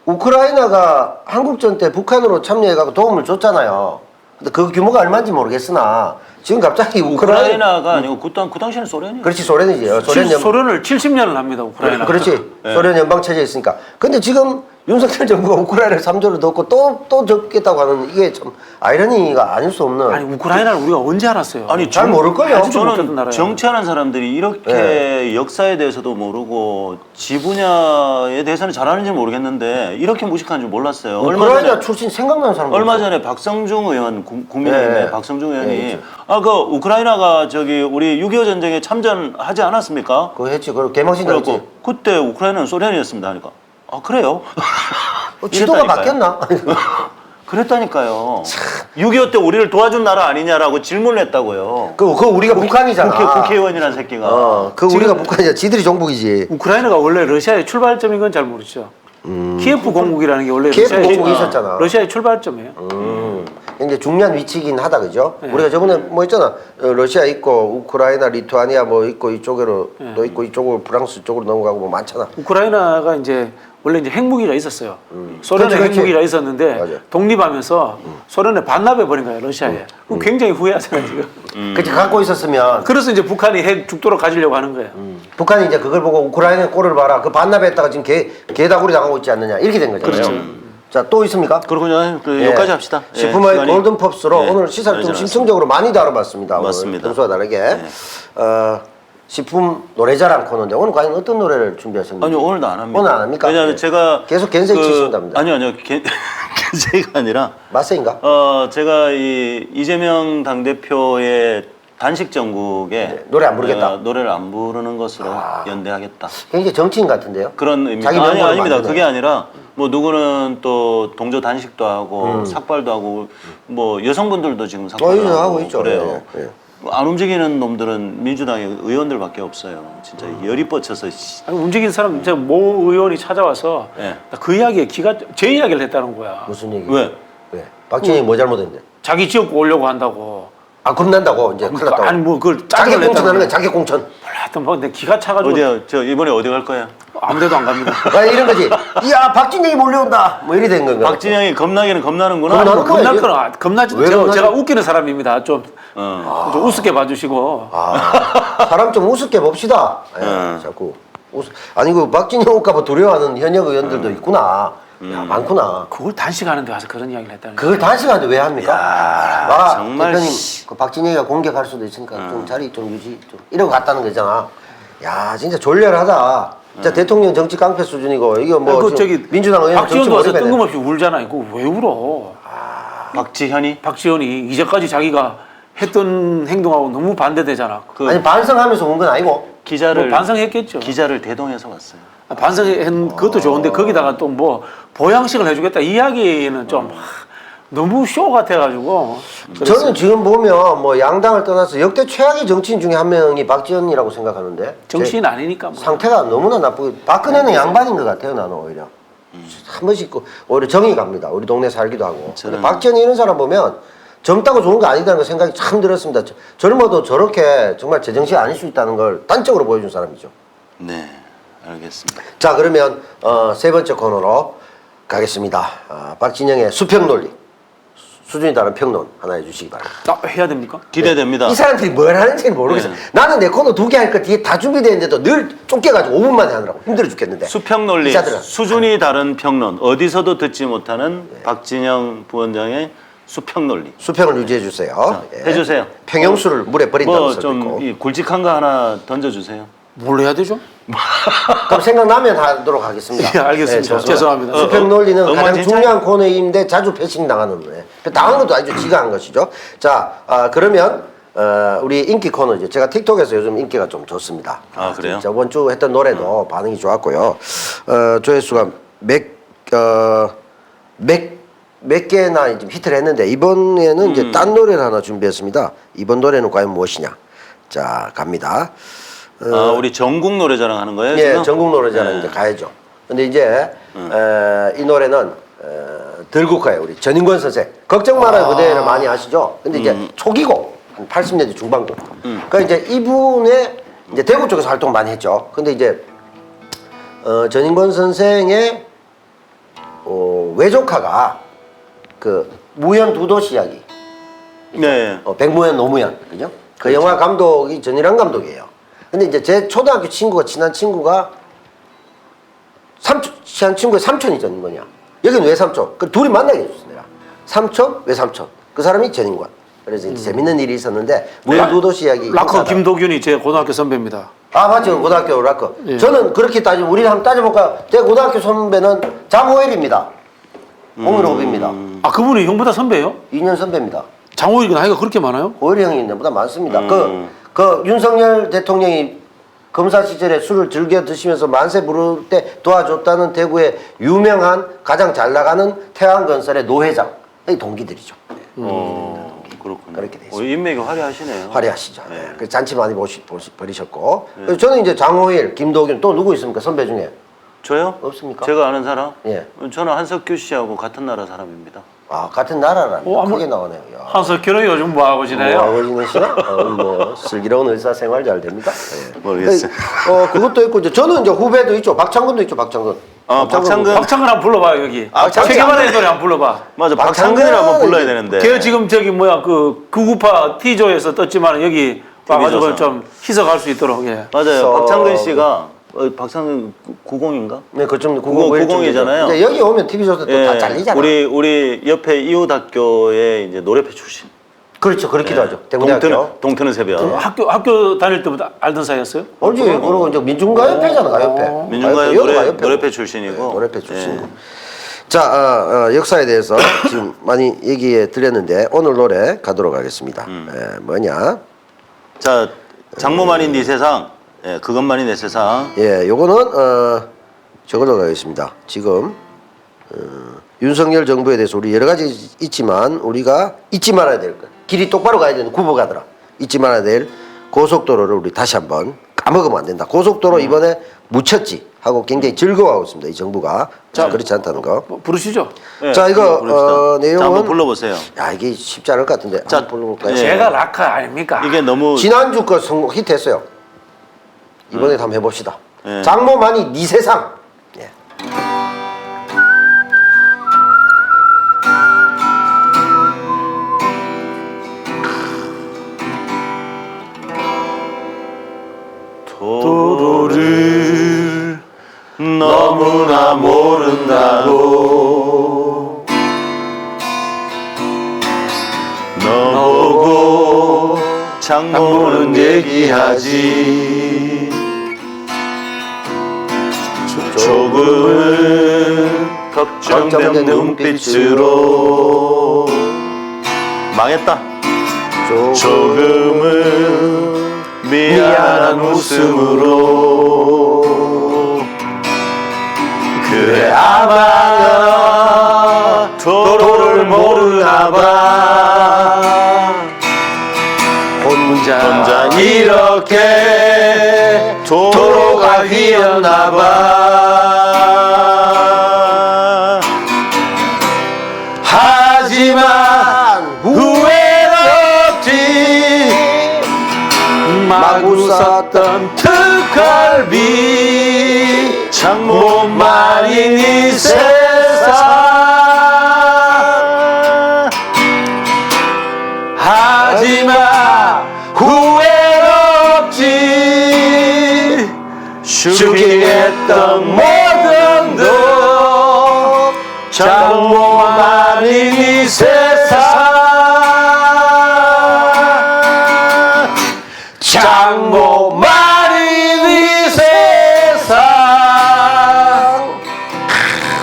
우크라이나가 한국전 때 북한으로 참여해가지고 도움을 줬잖아요. 근데 그 규모가 얼마인지 모르겠으나 지금 갑자기 우크라이나가 아니고 그 당시에는 소련이에요. 그렇지 소련이지. 소련을 70년을 합니다. 우크라이나. 그렇지. 네. 소련 연방 체제에 있으니까. 근데 지금 윤석열 정부가 우크라이나를 3조를 넣고 또 적겠다고 하는 이게 참 아이러니가 아닐 수 없는. 아니 우크라이나를 우리가 언제 알았어요? 아니 잘 모를걸요. 알지도 못했던 저는 나라예요. 정치하는 사람들이 이렇게 네. 역사에 대해서도 모르고 지 분야에 대해서는 잘하는지 모르겠는데 이렇게 무식한 줄 몰랐어요. 우크라이나 출신 생각나는 사람 얼마 전에 박성중 의원 국민의힘의 네. 박성중 의원이 네, 그 우크라이나가 우리 6.25 전쟁에 참전하지 않았습니까? 그거 했지. 그리고 개망신도 했지. 그래갖고 그때 우크라이나는 소련이었습니다 하니까 아 그래요? 지도가 이랬다니까요. 바뀌었나? 그랬다니까요. 6.25 때 우리를 도와준 나라 아니냐라고 질문을 했다고요. 그거 우리가 북한이잖아. 국회의원이라는 새끼가. 우리가 북한이야. 지들이 정복이지. 우크라이나가 원래 러시아의 출발점인 건 잘 모르죠. 키예프 공국이라는 게 원래 키예프 러시아의 공국이 있었잖아. 러시아의 출발점이에요. 이제 중요한 위치긴 하다 그죠? 네. 우리가 저번에 뭐 있잖아. 러시아 있고 우크라이나, 리투아니아 뭐 있고 이쪽으로 또 있고 이쪽으로 프랑스 쪽으로 넘어가고 뭐 많잖아. 우크라이나가 이제 원래 이제 핵무기가 있었어요. 소련에 그렇지. 핵무기가 있었는데 맞아. 독립하면서 소련에 반납해 버린 거예요 러시아에. 그럼 굉장히 후회하잖아요 지금. 그렇지 갖고 있었으면 그래서 이제 북한이 핵 죽도록 가지려고 하는 거예요. 북한이 이제 그걸 보고 우크라이나 꼴을 봐라. 그 반납했다가 지금 개다구리 당하고 있지 않느냐 이렇게 된 거잖아요. 그렇죠. 자 또 있습니까? 그렇군요. 예. 여기까지 합시다. 예, 식품의 시간이. 골든팝스로 예, 오늘 시사를 좀 많이 심층적으로 많이 다뤄봤습니다. 맞습니다. 오늘 평소와 다르게 식품 노래자랑 코너인데 오늘 과연 어떤 노래를 준비하셨는지? 아니요 오늘도 안 합니다. 오늘 안 합니까? 왜냐하면 네. 제가 계속 겐생 치신답니다. 아니요 겐생가 아니라 맞세인가? 제가 이 이재명 당대표의 단식 정국에 네, 노래 안 부르겠다? 노래를 안 부르는 것으로 연대하겠다. 굉장히 정치인 같은데요. 그런 의미. 자기 아니 명분을 아닙니다. 만드네. 그게 아니라 뭐 누구는 또 동조 단식도 하고 삭발도 하고 뭐 여성분들도 지금 삭발을 이거 하고 하고 있죠. 그래요. 네, 네. 안 움직이는 놈들은 민주당의 의원들밖에 없어요. 진짜 열이 뻗쳐서 아니, 움직인 사람 이제 모 의원이 찾아와서 예. 그 이야기에 제 이야기를 했다는 거야. 무슨 얘기? 왜? 왜? 박진영이 뭐 잘못했는데? 자기 지역구 오려고 한다고. 아 겁난다고 이제 큰일 났다고. 아니 뭐 그걸 자기 짜증을 공천하는 냈다는 거야. 자기 공천. 몰라 하여튼 뭐 근데 기가 차가지고 어디야? 저 이번에 어디 갈 거야? 아무데도 안 갑니다. 아, 이런 거지. 야 박진영이 몰려온다. 뭐 이리 된 건가? 박진영이 겁나기는 겁나는구나. 겁나는 거야, 겁날 이게. 거는 겁나지. 왜 겁나지? 제가 웃기는 사람입니다. 좀 우습게 봐주시고. 아, 사람 좀 우습게 봅시다. 예, 자꾸 아니 그 박진영 올까봐 두려워하는 현역 의원들도 있구나. 야, 많구나. 그걸 단식하는 데 와서 그런 이야기를 했다는 그걸 단식하는데 왜 합니까? 아, 정말 대표님 그 박진영이가 공격할 수도 있으니까 좀 자리 좀 유지 좀 이러고 갔다는 거잖아. 야 진짜 졸렬하다. 진짜 대통령 정치 깡패 수준이고 이거 뭐 그 지금 저기 민주당 의원 정치 박지원도 와서 몰입해. 뜬금없이 울잖아. 이거 왜 울어? 박지현이 박지원이 이제까지 자기가 했던 행동하고 너무 반대되잖아. 그 아니 반성하면서 온 건 아니고. 기자를 뭐 반성했겠죠. 기자를 대동해서 왔어요. 반성한 그것도 좋은데 거기다가 또 뭐 보양식을 해주겠다 이 이야기는 좀 너무 쇼 같아가지고. 저는 지금 보면 뭐 양당을 떠나서 역대 최악의 정치인 중에 한 명이 박지원이라고 생각하는데 정치인 아니니까 뭐. 상태가 너무나 나쁘고 박근혜는 양반인 것 같아요 나는 오히려 한 번씩 오히려 정이 갑니다 우리 동네 살기도 하고 근데 박지원 이런 사람 보면 젊다고 좋은 거 아니다는 생각이 참 들었습니다 젊어도 저렇게 정말 제정신 아닐 수 있다는 걸 단적으로 보여준 사람이죠. 네, 알겠습니다. 자 그러면 세 번째 코너로 가겠습니다. 박진영의 수평 논리 수준이 다른 평론 하나 해주시기 바랍니다. 해야 됩니까? 기대됩니다. 이 사람들이 뭘 하는지는 모르겠어. 네. 나는 내 코너 2개 할 거 뒤에 다 준비되는데도 늘 쫓겨가지고 5분 만에 하느라고 힘들어 죽겠는데. 수평 논리, 기자들은. 수준이 다른 평론, 어디서도 듣지 못하는 박진영 부원장의 수평 논리. 수평을 유지해 주세요. 예. 해주세요. 평형수를 물에 버린다는 뭐 소리도 있고. 좀 굵직한 거 하나 던져주세요. 뭘 해야 되죠? 그럼 생각나면 하도록 하겠습니다. 예, 알겠습니다. 좋습니다. 죄송합니다. 수평 논리는 가장 엉망진창? 중요한 코너인데 자주 패싱당하는 당한 것도 아니죠. 지가 한 것이죠. 자 그러면 우리 인기 코너죠. 제가 틱톡에서 요즘 인기가 좀 좋습니다. 아, 그래요? 저번 주 했던 노래도 반응이 좋았고요. 조회수가 몇 개나 지금 히트를 했는데 이번에는 이제 딴 노래를 하나 준비했습니다. 이번 노래는 과연 무엇이냐? 자 갑니다. 우리 전국 노래자랑 하는 거예요? 예, 지금? 전국 노래자랑 네. 이제 가야죠. 근데 이제 이 노래는 들국화예요. 우리 전인권 선생. 걱정 말아요 그대를 많이 아시죠? 근데 이제 초기고 한 80년대 중반고. 그러니까 이제 이분의 이제 대구 쪽에서 활동 많이 했죠. 근데 이제 전인권 선생의 외조카가 그 무연 두도시 이야기. 네. 백무연 노무현 그죠? 그 영화 감독이 전일환 감독이에요. 근데 이제 제 초등학교 친구가 친한 친구가 친한 친구의 삼촌이 전인권이야. 여기는 외삼촌. 그 둘이 만나게 해줬어 내가. 삼촌 외삼촌. 그 사람이 전인권. 그래서 이제 재밌는 일이 있었는데 무연 두도시 이야기. 락커 김도균이 제 고등학교 선배입니다. 아 맞죠 고등학교 락커. 예. 저는 그렇게 따지면 우리 한번 따져볼까? 제 고등학교 선배는 장호일입니다. 홍일 후배입니다. 아 그분이 형보다 선배예요? 2년 선배입니다. 장호일이 나이가 그렇게 많아요? 고일이 형이 나보다 많습니다. 그 윤석열 대통령이 검사 시절에 술을 즐겨 드시면서 만세 부를 때 도와줬다는 대구의 유명한 가장 잘 나가는 태양건설의 노회장 이 동기들이죠. 그렇군요. 그렇게 돼 있습니다. 인맥이 화려하시네요. 화려하시죠. 네. 그 잔치 많이 버리셨고 저는 이제 장호일, 김도균 또 누구 있습니까 선배 중에? 저요? 없습니까? 제가 아는 사람? 예. 저는 한석규 씨하고 같은 나라 사람입니다. 아 같은 나라라니 한번- 크게 나오네요. 야. 한석규는 요즘 뭐 하고 지내요? 아버지는 씨나 뭐 슬기로운 의사 생활 잘 됩니다. 예. 모르겠어요. 그것도 있고 이제 저는 이제 후배도 있죠. 박창근도 있죠. 박창근. 박창근. 박창근 한번 불러봐요 여기. 박창근. 최경환의 노래 한번 불러봐. 맞아, 박창근은 박창근이를 한번 불러야 되는데. 걔 지금 저기 뭐야 그 998 T조에서 떴지만 여기 와가지고 조선. 좀 희석할 수 있도록 예. 맞아요. 박창근 씨가 박창근 90인가? 네, 그좀 90이잖아요. 이제 여기 오면 TV 조선 또다 잘리잖아. 우리 옆에 이호학교의 이제 노래패 출신. 그렇죠. 그렇기도 하죠. 대구대학교. 동트는 새벽. 학교 다닐 때부터 알던 사이였어요? 알지. 그리고 이제 민중가요패잖아. 가요패. 민중가요 가요패, 노래패 가요패고. 출신이고. 네, 노래패 출신이고. 자, 역사에 대해서 지금 많이 얘기해 드렸는데 오늘 노래 가도록 하겠습니다. 뭐냐? 자, 장모만이 네 세상. 예, 그것만이 내 세상. 예, 요거는 저걸로 가겠습니다. 지금 윤석열 정부에 대해서 우리 여러 가지 있지만 우리가 잊지 말아야 될 것. 길이 똑바로 가야 되는 구보가더라. 잊지 말아야 될 고속도로를 우리 다시 한번 까먹으면 안 된다. 고속도로 이번에 묻혔지 하고 굉장히 즐거워하고 있습니다. 이 정부가. 자, 그렇지 않다는 거. 뭐 부르시죠. 예, 자, 이거 부릅시다. 내용은 자, 한번 불러보세요. 야, 이게 쉽지 않을 것 같은데. 자, 한번 불러볼까요? 예. 제가 락카 아닙니까? 이게 너무 지난주 거 성공 히트했어요. 이번에 한번 해봅시다. 예. 장모만이 네 세상. 예. 도로를 너무나 모른다고 너보고 장모는 얘기하지 조금은 걱정된 눈빛으로 망했다 조금은 미안한 웃음으로 그래 아마 도로를 모르나봐 혼자 이렇게 도로가 휘었나봐 하지만 후회는 없지 마구 썼던 특활비 장모만이 네 세상 하지마 후회는 없지 슈킹했던 모든 것 장모만이 네 세상 장모만이 네 세상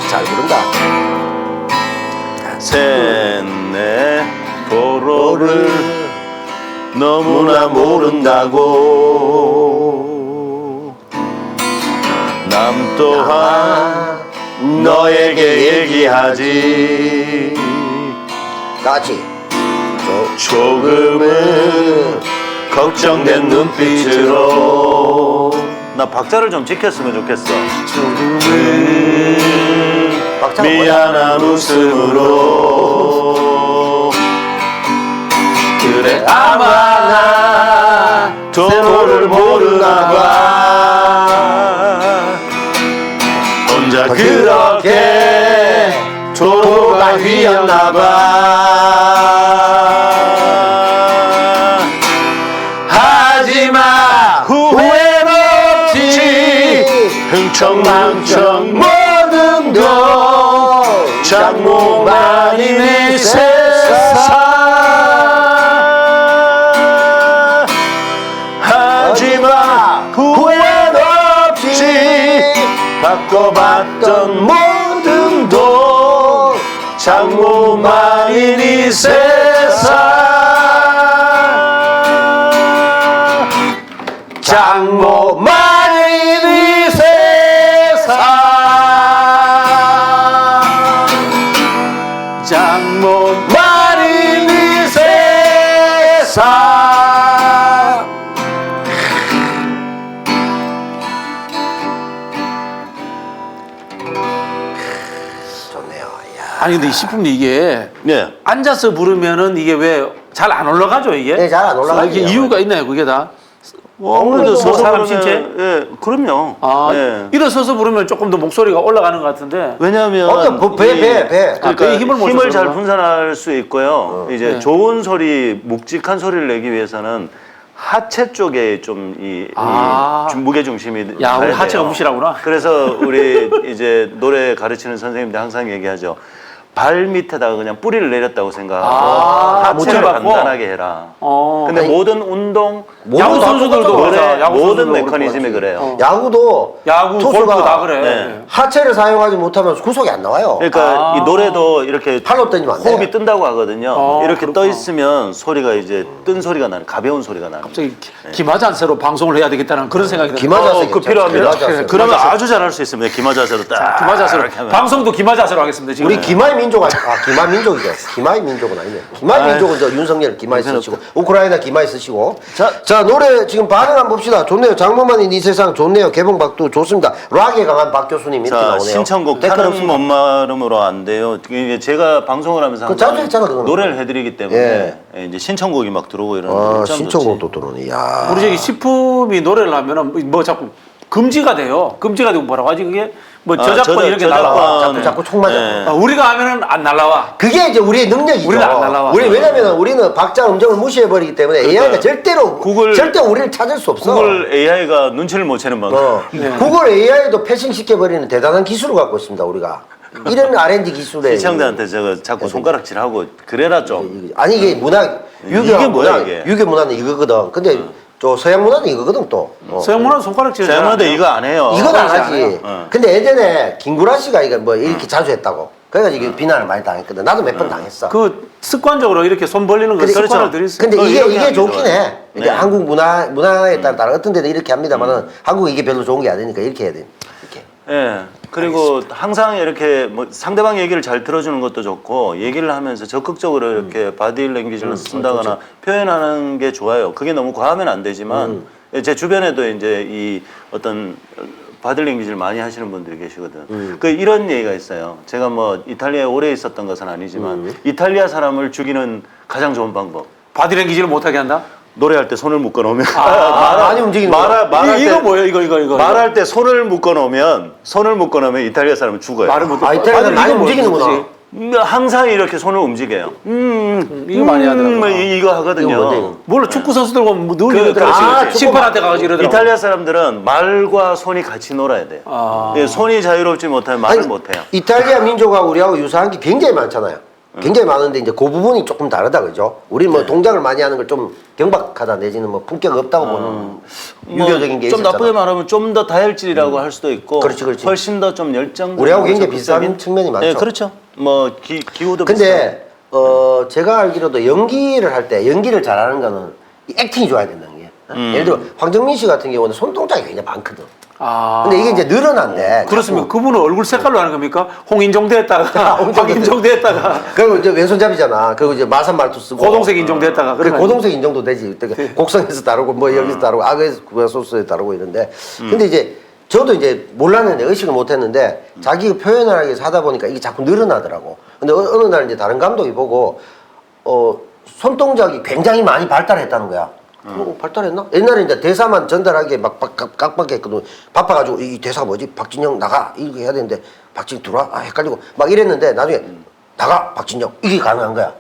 잘 부른다. 셋넷 도로를 너무나 모른다고 남 또한 너에게 얘기하지 같이. 조금은 걱정된 눈빛으로 나 박자를 좀 지켰으면 좋겠어 박자가 미안한 웃음으로 그래 아마 나 도로를 모르나봐 혼자 그렇게 도로가 휘었나봐 하지마 후회는 없지 흥청망청 모든 것 장모만이 내 세상 하지마 후회는 없지 바꿔봤던 모든 것 장모만이 네 세상 장모만이 네 세상 장모만이 네 세상 좋네요. 야. 아니 근데 싶은데 이게 네. 앉아서 부르면은 이게 왜 잘 안 올라가죠 이게? 네, 잘안 올라가죠. 이게 이유가 있나요 그게 다? 아무래도 뭐 사람 서서 신체? 예, 그럼요. 아 예. 일어서서 부르면 조금 더 목소리가 올라가는 것 같은데. 왜냐하면 배. 그러니까 배에 힘을 못 힘을 줘서 잘 그런가? 분산할 수 있고요. 이제 네. 좋은 소리, 묵직한 소리를 내기 위해서는 하체 쪽에 좀 아. 무게 중심이 야 우리 가야 하체가 돼요. 무시라구나. 그래서 우리 이제 노래 가르치는 선생님들 항상 얘기하죠. 발 밑에다가 그냥 뿌리를 내렸다고 생각하고 아, 하체를 못 잡았고? 단단하게 해라. 어. 근데 아니, 모든 운동, 야구 다 선수들도 똑같아. 그래. 야구 모든 선수들도 메커니즘이 그렇고. 그래요. 야구도 야구, 골프 다 그래. 네. 하체를 사용하지 못하면 구속이 안 나와요. 그러니까 아. 이 노래도 이렇게 팔로 던지면 안 돼. 호흡이 뜬다고 하거든요. 이렇게 그렇구나. 떠 있으면 소리가 이제 뜬 소리가 나는 가벼운 소리가 나는. 갑자기 기마자세로 방송을 해야 되겠다는 그런 생각이 드네요. 기마자세 그 필요합니다. 기마자세. 그러면 아주 잘할 수 있습니다. 기마자세로 딱. 기마자세로 이렇게 하면. 방송도 기마자세로 하겠습니다. 지금. 우리 기마의 민족 기마 민족이죠. 기마의 민족은 아니네. 기마의 민족은 저 윤석열 기마에 쓰시고 우크라이나 기마에 쓰시고. 자 노래 지금 반응 한번 봅시다. 좋네요. 장모만이 네 세상 좋네요. 개봉박도 좋습니다. 락에 강한 박 교수님 이렇게 자, 나오네요. 신청곡 댓글 타는 없습니다. 몸마름으로 안 돼요. 이게 제가 방송을 하면서 그거 자주 했잖아, 그거는. 노래를 해드리기 때문에 이제 신청곡이 막 들어오고 이러는데 참 신청곡도 들어오네. 야. 우리 저기 식품이 노래를 하면은 뭐 자꾸 금지가 돼요. 금지가 되고 뭐라고 하지 그게 뭐 저작권 이렇게 날라와. 자꾸 총 맞아. 네. 우리가 하면은 안 날라와. 그게 이제 우리의 능력이죠. 우리는 안 날라와. 왜냐면 우리는 박자 음정을 무시해버리기 때문에 AI가 절대로 절대 우리를 찾을 수 없어. 구글 AI가 눈치를 못 채는 만큼. 구글 AI도 패싱시켜버리는 대단한 기술을 갖고 있습니다, 우리가. 이런 R&D 기술에. 시청자한테 제가 자꾸 손가락질하고 그래라 좀. 아니, 이게 문화, 이게 뭐야, 이게? 유교 문화는 이거거든. 근데 또 서양 문화는 이거거든, 또. 서양 문화는 손가락질. 제가도 이거 안 해요. 이건 안 안 하지. 해요. 근데 예전에 김구라 씨가 이거 뭐 이렇게 자주 했다고. 그래가지고 이게 비난을 많이 당했거든. 나도 몇 번 당했어. 그 습관적으로 이렇게 손 벌리는 거 근데 습관을 들이서. 근데 이렇게 이게 하는 게 좋긴 좋아요. 해. 이게 네. 한국 문화에 따라 어떤 데는 이렇게 합니다만은 한국은 이게 별로 좋은 게 아니니까 이렇게 해야 돼. 이렇게. 예. 그리고 항상 이렇게 뭐 상대방 얘기를 잘 들어주는 것도 좋고 얘기를 하면서 적극적으로 이렇게 바디 랭귀지를 쓴다거나 표현하는 게 좋아요. 그게 너무 과하면 안 되지만 제 주변에도 이제 이 어떤 바디 랭귀지를 많이 하시는 분들이 계시거든. 그 이런 얘기가 있어요. 제가 뭐 이탈리아에 오래 있었던 것은 아니지만 이탈리아 사람을 죽이는 가장 좋은 방법. 바디랭귀지를 못하게 한다? 노래할 때 손을 묶어 놓으면 많이 움직이는 거야. 말할 이거 때 뭐예요? 이거. 말할 때 손을 묶어 놓으면 이탈리아 사람은 죽어요. 말을 못. 이탈리아는 많이 이거 움직이는구나. 뭐지? 항상 이렇게 손을 움직여요. 이거 많이 하더라고. 뭐 이거 하거든요. 이거 뭔데, 물론 축구 선수들 보면 늘 그- 이러더라고. 그렇지. 심판한테 가가지고 이러더라고. 이탈리아 사람들은 말과 손이 같이 놀아야 돼요. 예, 손이 자유롭지 못하면 말을 아니, 못해요. 이탈리아 민족하고 우리하고 유사한 게 굉장히 많잖아요. 굉장히 많은데 이제 그 부분이 조금 다르다 그죠? 우리는 뭐 동작을 많이 하는 걸 좀 경박하다 내지는 뭐 품격 없다고 보는 유교적인 게 좀 있었잖아. 나쁘게 말하면 좀 더 다혈질이라고 할 수도 있고 그렇지, 그렇지. 훨씬 더 좀 열정 우리하고 굉장히 비슷한 측면이 많죠. 네, 그렇죠. 뭐 기후도 비슷하고. 근데 제가 알기로도 연기를 할 때 연기를 잘하는 거는 이 액팅이 좋아야 된다는 게. 예를 들어 황정민 씨 같은 경우는 손 동작이 굉장히 많거든. 근데 이게 이제 늘어난대. 그렇습니다. 그분은 얼굴 색깔로 하는 겁니까? 홍인종대 했다가 황인종대 했다가 그리고 이제 왼손잡이잖아. 그리고 이제 마산 말투 쓰고. 고동색 인종대 했다가 그래 그런 고동색 인정도 되지. 그러니까 곡성에서 다르고 뭐 여기서 다르고 악에서 소스에 다르고 이런데. 근데 이제 저도 이제 몰랐는데 의식을 못했는데 자기가 표현을 하기 위해서 하다 보니까 이게 자꾸 늘어나더라고. 근데 어느 날 이제 다른 감독이 보고 손동작이 굉장히 많이 발달했다는 거야. 발달했나? 옛날에 이제 대사만 전달하기에 막 깍박했거든. 바빠가지고 이 대사가 뭐지? 박진영 나가 이렇게 해야 되는데 박진영 들어와? 아 헷갈리고 막 이랬는데 나중에 나가 박진영 이게 가능한 거야.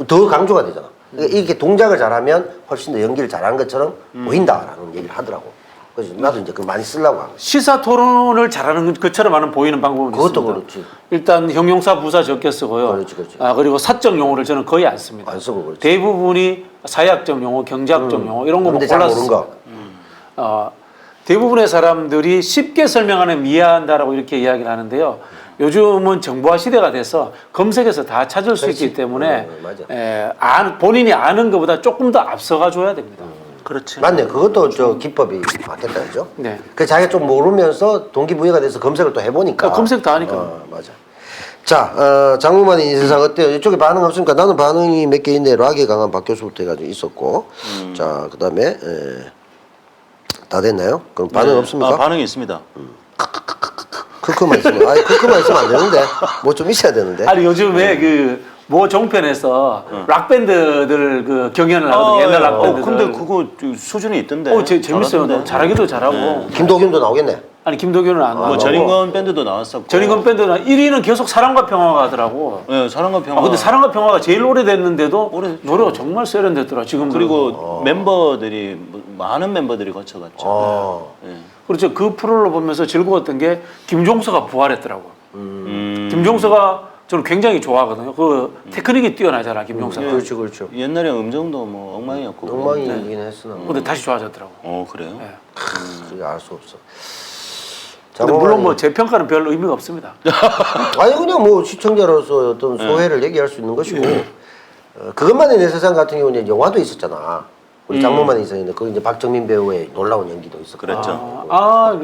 더 강조가 되잖아. 그러니까 이렇게 동작을 잘하면 훨씬 더 연기를 잘하는 것처럼 보인다라는 얘기를 하더라고. 그래서 나도 이제 그거 많이 쓰려고 하고. 시사 토론을 잘하는 것처럼 하는 보이는 방법은 그것도 있습니다. 그렇지. 일단 형용사 부사 적게 쓰고요. 그렇지. 그리고 사적 용어를 저는 거의 안 씁니다. 안 쓰고 그렇지. 대부분이 사약적 용어, 경제학적 용어 이런 거뭐 근데 잘 골라서 모르는 거. 대부분의 사람들이 쉽게 설명하는 이해한다라고 이렇게 이야기를 하는데요. 요즘은 정보화 시대가 돼서 검색해서 다 찾을 수 있기 때문에 맞아. 본인이 아는 것보다 조금 더 앞서가 줘야 됩니다. 그렇지. 맞네. 그것도 저 기법이 맞겠다, 그죠? 네. 그 자기가 좀 모르면서 동기부여가 돼서 검색을 또 해보니까. 검색 다 하니까. 맞아. 자, 장무만이 이 세상 어때요? 이쪽에 반응 없습니까? 나는 반응이 몇 개 있네. 락에 강한 박 교수부터 해가지고 있었고. 자, 그 다음에, 다 됐나요? 그럼 반응 없습니까? 반응이 있습니다. 크크만 있으면, 크크만 있으면 안 되는데. 뭐 좀 있어야 되는데. 아니 요즘에 그 모 종편에서 락밴드들 그 경연을 하거든요. 옛날 락밴드들. 근데 그거 수준이 있던데. 재밌어요. 잘하던데. 잘하기도 잘하고. 김도균도 나오겠네. 아니 김도균은 안 나오고. 뭐 전인권 밴드도 나왔었고. 전인권 밴드는 1위는 계속 사랑과 평화가 하더라고. 네, 사랑과 평화. 근데 사랑과 평화가 제일 오래됐는데도 노래가 정말 세련됐더라. 지금 그리고 멤버들이 많은 멤버들이 거쳐갔죠. 네. 그렇죠. 그 프로를 보면서 즐거웠던 게 김종서가 부활했더라고. 김종서가 저는 굉장히 좋아하거든요. 그 테크닉이 뛰어나잖아 김종사가. 그렇죠, 그렇죠. 옛날에 음정도 뭐 엉망이었고. 엉망이긴 했으나. 근데 다시 좋아졌더라고. 그래요? 네. 그게 알 수 없어. 근데 물론 뭐 제 평가는 별 의미가 없습니다. 아니 그냥 뭐 시청자로서 어떤 소회를 얘기할 수 있는 것이고 그것만의 내 세상 같은 경우는 이제 영화도 있었잖아. 우리 장모만이 있었는데 거기 이제 박정민 배우의 놀라운 연기도 있었고. 그랬죠.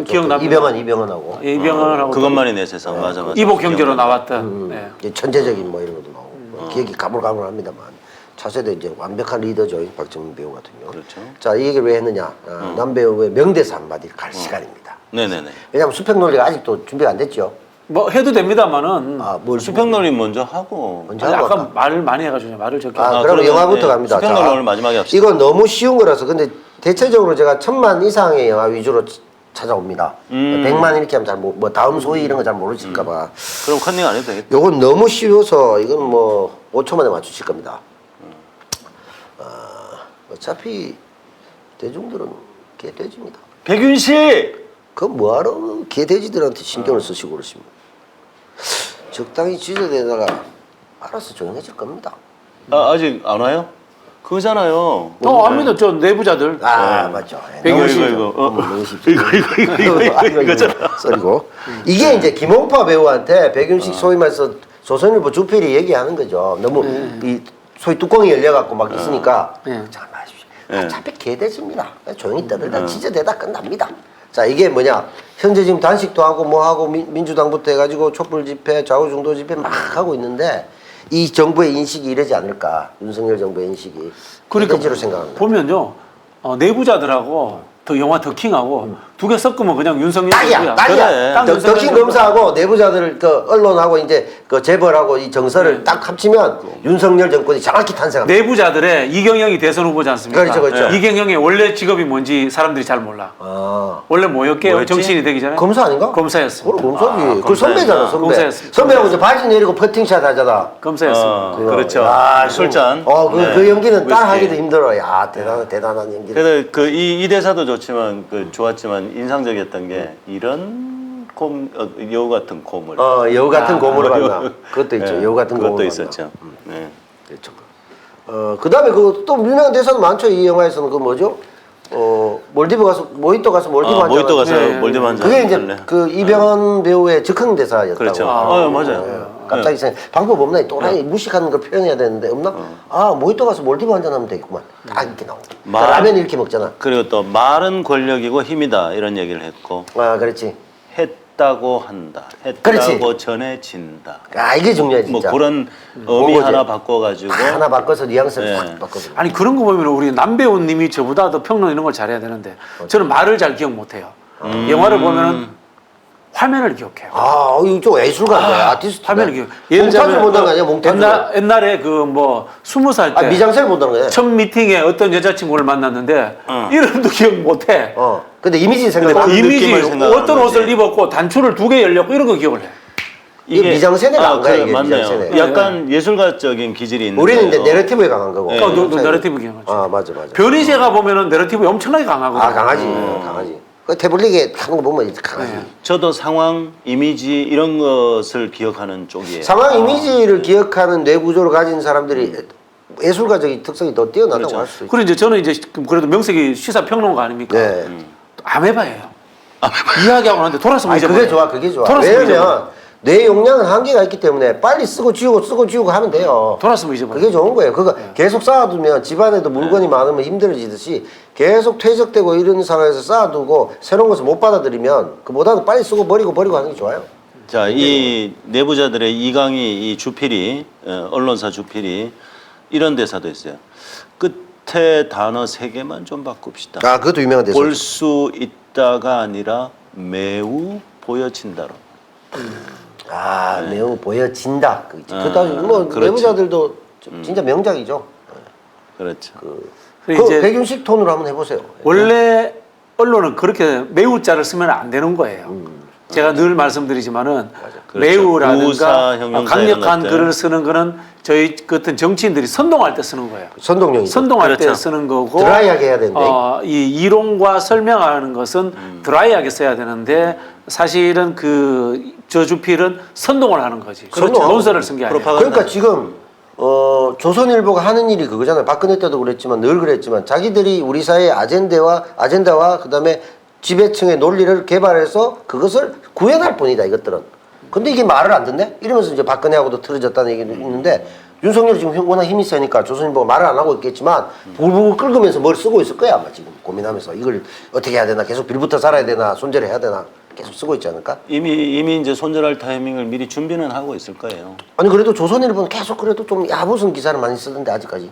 기억납니다. 이병헌하고 이병헌하고 그것만이 내 세상. 맞아. 이복 경제로 나왔던. 네. 이제 천재적인 뭐 이런 것도 나오고 기억이 가물가물합니다만 차세대 이제 완벽한 리더죠 박정민 배우 같은 경우. 그렇죠. 자 이 얘기를 왜 했느냐? 남배우의 명대사 한마디를 갈 시간입니다. 네네네. 왜냐하면 수평 논리가 아직도 준비가 안 됐죠. 뭐 해도 됩니다만은 뭘 수평놀이 먼저 하고. 먼저 아니, 하고 아까 할까? 말을 많이 해가지고 말을 적게. 그러면 그러면, 영화부터 예, 갑니다. 수평놀이 오늘 마지막에 합시다. 이건 너무 쉬운 거라서 근데 대체적으로 제가 1000만 이상의 영화 위주로 찾아옵니다. 100만 이렇게 하면 잘 뭐 다음 소위 이런 거 잘 모르실까 봐. 그럼 컨닝 안 해도 되겠다. 요건 너무 쉬워서 이건 뭐 5초 만에 맞추실 겁니다. 어차피 대중들은 개돼지입니다. 백윤식! 그건 뭐하러 개돼지들한테 신경을 쓰시고 그러십니까? 적당히 지저대다가 알아서 조용해질 겁니다. 아직 안 와요? 그거잖아요. 압니다. 저 내부자들. 맞죠. 이거. 이거잖아. 썰이고 이게 이제 김홍파 배우한테 백윤식 소위 말해서 조선일보 주필이 얘기하는 거죠. 너무 이 소위 뚜껑이 열려갖고 막 있으니까 잘 마십시오. 어차피 개돼지입니다. 조용히 떠들다 지저대다 끝납니다. 자 이게 뭐냐 현재 지금 단식도 하고 뭐 하고 민주당부터 해가지고 촛불 집회 좌우중도 집회 막 하고 있는데 이 정부의 인식이 이러지 않을까 윤석열 정부의 인식이 개돼지로 생각합니다. 보면요 내부자들하고 더 영화 더킹하고 두 개 섞으면 그냥 윤석열 딱이야. 그래. 딱 윤석열 더킹 정부야. 검사하고 내부자들 그 언론하고 이제 그 재벌하고 이 정서를 딱 합치면 윤석열 정권이 정확히 탄생합니다. 내부자들의 이경영이 대선 후보지 않습니까? 그렇죠, 그렇죠. 이경영의 원래 직업이 뭔지 사람들이 잘 몰라. 원래 뭐였게요? 뭐였지? 정치인이 되기 전에 검사 아닌가? 검사였습니다. 그럼 검사지. 그 검사였구나. 선배잖아, 선배. 검사였습니다. 선배하고 이제 바지 내리고 퍼팅샷 하잖아. 검사였습니다. 그렇죠. 야, 술잔. 그 연기는 딸 위스키. 하기도 힘들어. 야, 대단한 연기. 그래서 이 대사도 좋지만 좋았지만 인상적이었던 게 이런 여우 같은 곰을. 여우 같은 곰으로 만나. 그것도 있죠. 네, 여우 같은 곰으로 그것도 만나. 있었죠. 네. 그렇죠. 그다음에 그 또 유명한 대사는 많죠. 이 영화에서는 그 뭐죠? 몰디브 가서 모히또 가서 몰디브 한잔 모히또 가서 네. 몰디브 한잔. 그게 이제 할래. 그 이병헌 배우의 즉흥 대사였다고. 그렇죠. 맞아요. 갑자기 생각 방법 없나? 또라이 무식한 걸 표현해야 되는데 없나? 모히또 가서 몰디브 한잔 하면 되겠구만. 딱 이렇게 나오고. 라면 이렇게 먹잖아. 그리고 또 말은 권력이고 힘이다 이런 얘기를 했고 그렇지. 했다고 한다. 했다고 그렇지. 전해진다. 이게 중요해 뭐 진짜. 그런 의미 그거지. 하나 바꿔가지고 하나 바꿔서 뉘앙스를 네. 확 바꿔서. 아니 그런 거 보면 우리 남배우님이 저보다 더 평론 이런 걸 잘해야 되는데 저는 말을 잘 기억 못해요. 영화를 보면은 화면을 기억해요. 이거 좀 예술가인데 아티스트. 화면을 기억. 몽타주를 본다는 거 아니야? 몽타주. 옛날에 그 뭐 20살 때 미장센을 본다는 거야. 첫 미팅에 어떤 여자친구를 만났는데 이름도 기억 못해. 근데 이미지 생각나. 그 이미지 느낌을 생각하는 어떤 거지. 옷을 입었고 단추를 2개 열렸고 이런 거 기억을 해. 이게 미장센에 안 가요, 이게 맞네요. 미장센에. 약간 예술가적인 기질이 있는. 우리는 이제 내러티브에 강한 거고. 네. 너 내러티브 기억하지. 맞아. 변희재가 보면은 내러티브 엄청나게 강하거든. 강하지. 그 태블릿에 하는 거 보면 이제 강하지. 저도 상황, 이미지 이런 것을 기억하는 쪽이에요. 상황 이미지를 기억하는 뇌구조를 가진 사람들이 예술가적인 특성이 더 뛰어나다고 그렇죠. 할 수 있죠. 그리고 이제 저는 이제 그래도 명색이 시사 평론가 아닙니까? 네. 아메바예요. 이야기하고 나는데 돌아서 그게 좋아. 돌아서면 왜냐면 잊어버려. 뇌 용량은 한계가 있기 때문에 빨리 쓰고 지우고 하면 돼요. 돌아서면 잊어버려. 그게 좋은 거예요. 그거 계속 쌓아두면 집안에도 물건이 많으면 힘들어지듯이 계속 퇴적되고 이런 상황에서 쌓아두고 새로운 것을 못 받아들이면 그보다는 빨리 쓰고 버리고 하는 게 좋아요. 자, 이 내부자들의 이강희 이 주필이 언론사 주필이 이런 대사도 있어요. 끝에 단어 3개만 좀 바꿉시다. 그것도 유명한 대사. 볼 수 있다가 아니라 매우 보여진다로. 매우 보여진다. 그다음에 뭐 그렇지. 내부자들도 진짜 명작이죠. 그렇죠. 그리고 이제 백윤식 톤으로 한번 해보세요. 원래 언론은 그렇게 매우자를 쓰면 안 되는 거예요. 제가 늘 말씀드리지만은 그렇죠. 매우라든가 우사, 형용사 강력한 이런 것들. 글을 쓰는 거는 저희 같은 정치인들이 선동할 때 쓰는 거예요. 선동용이죠. 선동할 때 그렇죠. 쓰는 거고 드라이하게 해야 되는데. 이 이론과 설명하는 것은 드라이하게 써야 되는데 사실은 그 저주필은 선동을 하는 거지. 선동하고 논설을 쓴 게 아니야. 프로파간다. 그러니까 지금 조선일보가 하는 일이 그거잖아요. 박근혜 때도 그랬지만 늘 그랬지만 자기들이 우리 사회의 아젠다와 그다음에 지배층의 논리를 개발해서 그것을 구현할 뿐이다 이것들은. 근데 이게 말을 안 듣네? 이러면서 이제 박근혜하고도 틀어졌다는 얘기도 있는데 윤석열이 지금 워낙 힘이 세니까 조선일보가 말을 안 하고 있겠지만 부글부글 끓으면서 뭘 쓰고 있을 거야 아마 지금 고민하면서 이걸 어떻게 해야 되나 계속 빌부터 살아야 되나 손절해야 되나 계속 쓰고 있지 않을까? 이미 이제 손절할 타이밍을 미리 준비는 하고 있을 거예요. 아니 그래도 조선일보는 계속 그래도 좀 야무슨 기사를 많이 쓰던데 아직까지.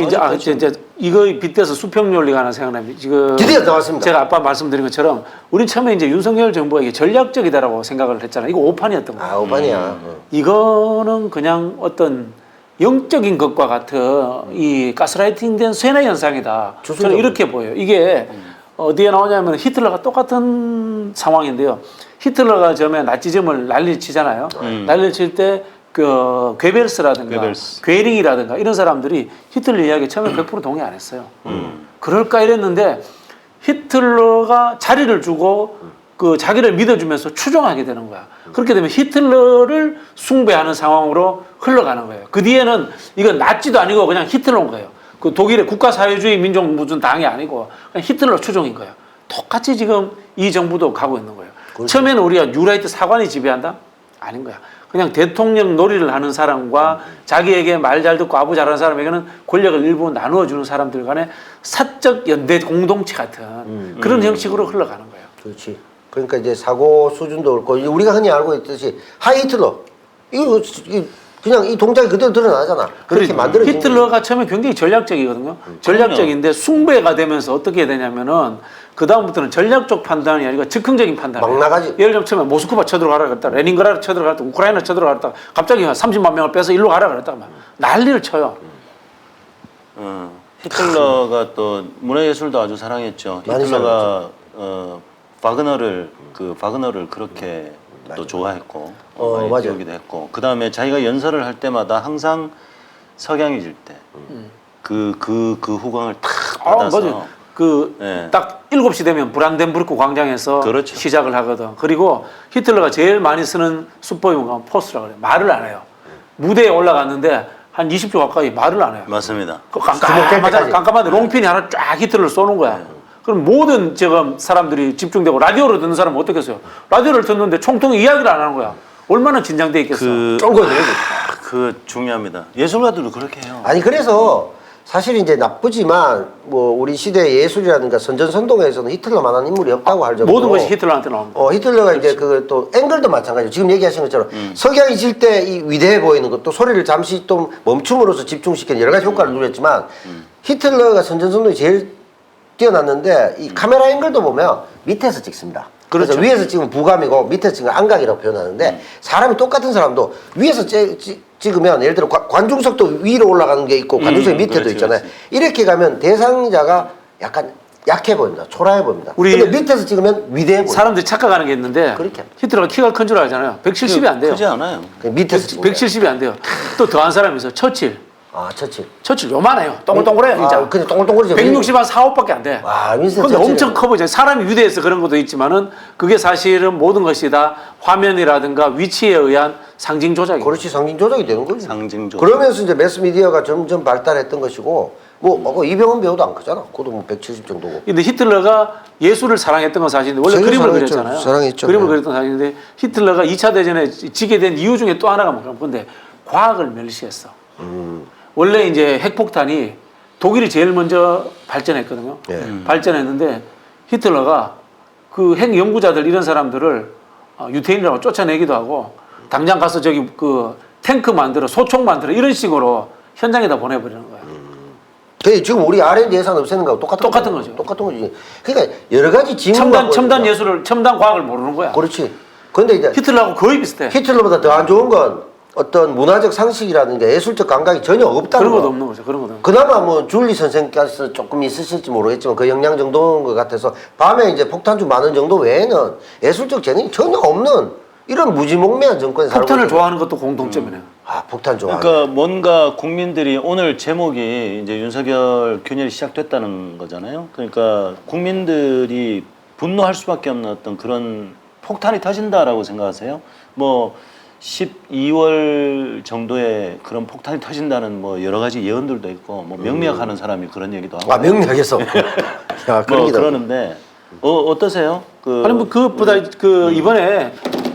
이제 이거 빗대서 수평논리가 하나 생각납니다. 지금 드디어 나왔습니다. 제가 아까 말씀드린 것처럼 우리 처음에 이제 윤석열 정부가 이게 전략적이다라고 생각을 했잖아요. 이거 오판이었던 거예요. 아 오반이야. 이거는 그냥 어떤 영적인 것과 같은 이 가스라이팅된 쇠뇌 현상이다. 저는 이렇게 보여요. 이게 어디에 나오냐면 히틀러가 똑같은 상황인데요. 히틀러가 처음에 나치즘을 난리를 치잖아요. 난리를 칠 때 그 괴벨스라든가 괴링이라든가 이런 사람들이 히틀러 이야기 처음에 100% 동의 안 했어요. 그럴까 이랬는데 히틀러가 자리를 주고 그 자기를 믿어주면서 추종하게 되는 거야. 그렇게 되면 히틀러를 숭배하는 상황으로 흘러가는 거예요. 그 뒤에는 이건 나치도 아니고 그냥 히틀러인 거예요. 그 독일의 국가사회주의 민족 무슨 당이 아니고 그냥 히틀러 추종인 거예요. 똑같이 지금 이 정부도 가고 있는 거예요. 처음에는 우리가 뉴라이트 사관이 지배한다? 아닌 거야. 그냥 대통령 놀이를 하는 사람과 자기에게 말 잘 듣고 아부 잘하는 사람에게는 권력을 일부 나누어 주는 사람들 간의 사적 연대 공동체 같은 그런 형식으로 흘러가는 거예요. 그렇지. 그러니까 이제 사고 수준도 그렇고 우리가 흔히 알고 있듯이 하이 히틀러 이거 그냥 이 동작이 그대로 드러나잖아. 그렇게 만들어진 히틀러가 처음에 굉장히 전략적이거든요. 전략적인데 숭배가 되면서 어떻게 되냐면은 그 다음부터는 전략적 판단이 아니고 즉흥적인 판단이에요. 막 나가지. 예를 들면 처음에 모스크바 쳐들어가라 그랬다, 레닌그라드 쳐들어가라 그랬다, 우크라이나 쳐들어가라 그랬다, 갑자기 30만 명을 빼서 일로 가라 그랬다, 막 난리를 쳐요. 히틀러가 또 문화예술도 아주 사랑했죠. 많이 히틀러가 바그너를 그렇게 또 좋아했고 많이 맞아요. 배우기도 했고 그 다음에 자기가 연설을 할 때마다 항상 석양이 질 때 그 후광을 탁 받아서 맞아요. 그 네. 딱 7시 되면 브란덴부르크 광장에서 그렇죠. 시작을 하거든. 그리고 히틀러가 제일 많이 쓰는 수법이 포스라고 그래요. 말을 안 해요. 무대에 올라갔는데 한 20초 가까이 말을 안 해요. 맞습니다. 그 깜깜한데 롱핀이 하나 쫙 히틀러를 쏘는 거야. 그럼 모든 지금 사람들이 집중되고 라디오를 듣는 사람은 어떻겠어요? 라디오를 듣는데 총통이 이야기를 안 하는 거야. 얼마나 긴장돼 있겠어. 쫄고 내고. 그 중요합니다. 예술가들도 그렇게 해요. 아니 그래서 사실 이제 나쁘지만 뭐 우리 시대의 예술이라든가 선전선동에서는 히틀러만한 인물이 없다고 할 정도로 모든 것이 히틀러한테 나옵니다. 히틀러가 이제 그 또 앵글도 마찬가지죠. 지금 얘기하신 것처럼 석양이 질 때 이 위대해 보이는 것도 소리를 잠시 좀 멈춤으로써 집중시키는 여러 가지 효과를 누렸지만 히틀러가 선전선동이 제일 뛰어났는데 이 카메라 앵글도 보면 밑에서 찍습니다. 그래서 그렇죠. 위에서 찍으면 부감이고 밑에서 찍으면 안각이라고 표현하는데 사람이 똑같은 사람도 위에서 찍으면 예를 들어 관중석도 위로 올라가는 게 있고 관중석 밑에도 그렇지, 있잖아요. 그렇지. 이렇게 가면 대상자가 약간 약해 보입니다. 초라해 보입니다. 우리 근데 밑에서 찍으면 위대해 보입니다. 사람들이 착각하는 게 있는데 그렇게. 히틀러가 키가 큰 줄 알잖아요. 170이 안 돼요. 크지 않아요. 밑에서 찍으면 170이 안 돼요. 또 더한 사람이 있어요. 처칠. 처칠. 처칠 요만해요. 동글동글해요. 진짜. 그냥 동글동글이죠. 160 한 4, 5밖에 안 돼. 와, 윈스턴 근데 처칠이요. 엄청 커 보이잖아요. 사람이 위대해서 그런 것도 있지만은 그게 사실은 모든 것이 다 화면이라든가 위치에 의한 상징 조작이에요. 그렇지 상징 조작이 되는 거죠. 상징 조작. 그러면서 이제 매스미디어가 점점 발달했던 것이고 이병헌 배우도 안 크잖아. 그것도 뭐 170 정도고. 근데 히틀러가 예술을 사랑했던 건 사실인데 원래 세계 그림을 사랑했죠. 그렸잖아요. 사랑했죠. 그림을 네. 그렸던 사실인데 히틀러가 2차 대전에 지게 된 이유 중에 또 하나가 뭐냐면 근데 과학을 멸시했어. 원래 이제 핵폭탄이 독일이 제일 먼저 발전했거든요. 발전했는데 히틀러가 그 핵 연구자들 이런 사람들을 유태인이라고 쫓아내기도 하고 당장 가서 저기 그 탱크 만들어 소총 만들어 이런 식으로 현장에다 보내버리는 거예요. 지금 우리 R&D 예산 없애는 거하고 똑같은 거죠. 똑같은 거지. 그러니까 여러 가지 징후가 첨단 예술을 첨단 과학을 모르는 거야. 그렇지. 근데 이제 히틀러하고 거의 비슷해. 히틀러보다 더 안 좋은 건 어떤 문화적 상식이라든가 예술적 감각이 전혀 없다는 그런 것도 거. 없는 거죠. 그런 것도. 그나마 뭐 줄리 선생께서 조금 있으실지 모르겠지만 그 역량 정도인 것 같아서 밤에 이제 폭탄주 많은 정도 외에는 예술적 재능이 전혀 없는 이런 무지몽매한 정권에 살고 폭탄을 있어요. 좋아하는 것도 공통점이네요. 폭탄 좋아하는. 그러니까 뭔가 국민들이 오늘 제목이 이제 윤석열 균열이 시작됐다는 거잖아요. 그러니까 국민들이 분노할 수밖에 없는 어떤 그런 폭탄이 터진다라고 생각하세요? 뭐 12월 정도에 그런 폭탄이 터진다는 뭐 여러 가지 예언들도 있고 뭐 명리학하는 사람이 그런 얘기도 하고. 아 명리학에서. 야, 뭐 그러는데 어떠세요? 아니 뭐 그것보다 그 이번에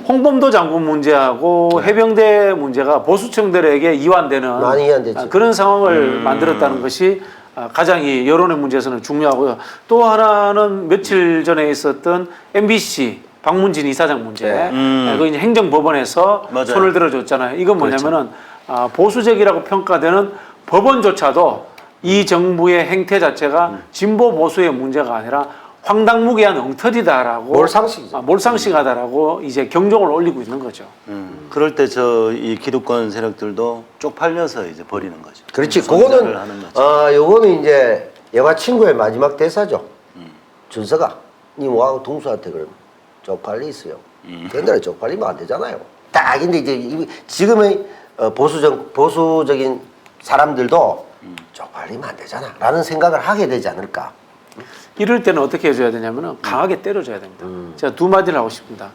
홍범도 장군 문제하고 해병대 문제가 보수층들에게 이완되는 많이 이완됐지. 그런 상황을 만들었다는 것이 가장 이 여론의 문제에서는 중요하고요. 또 하나는 며칠 전에 있었던 MBC 박문진 이사장 문제. 그 이제 행정법원에서 맞아요. 손을 들어줬잖아요. 이건 뭐냐면은 보수적이라고 평가되는 법원조차도 이 정부의 행태 자체가 진보 보수의 문제가 아니라 황당무계한 엉터리다라고 몰상식이죠. 몰상식하다라고 이제 경종을 올리고 있는 거죠. 그럴 때 저 이 기득권 세력들도 쪽팔려서 이제 버리는 거죠. 그렇지. 선전을 그거는 하는 거죠. 요거는 이제 영화 친구의 마지막 대사죠. 준서가 니 뭐하고 동수한테 그러면 쪽팔리 있어요. 옛날에 쪽팔리면 안 되잖아요. 딱 근데 이제 지금의 보수적인 사람들도 쪽팔리면 안 되잖아라는 생각을 하게 되지 않을까. 이럴 때는 어떻게 해줘야 되냐면은 강하게 때려줘야 됩니다. 제가 두 마디를 하고 싶습니다.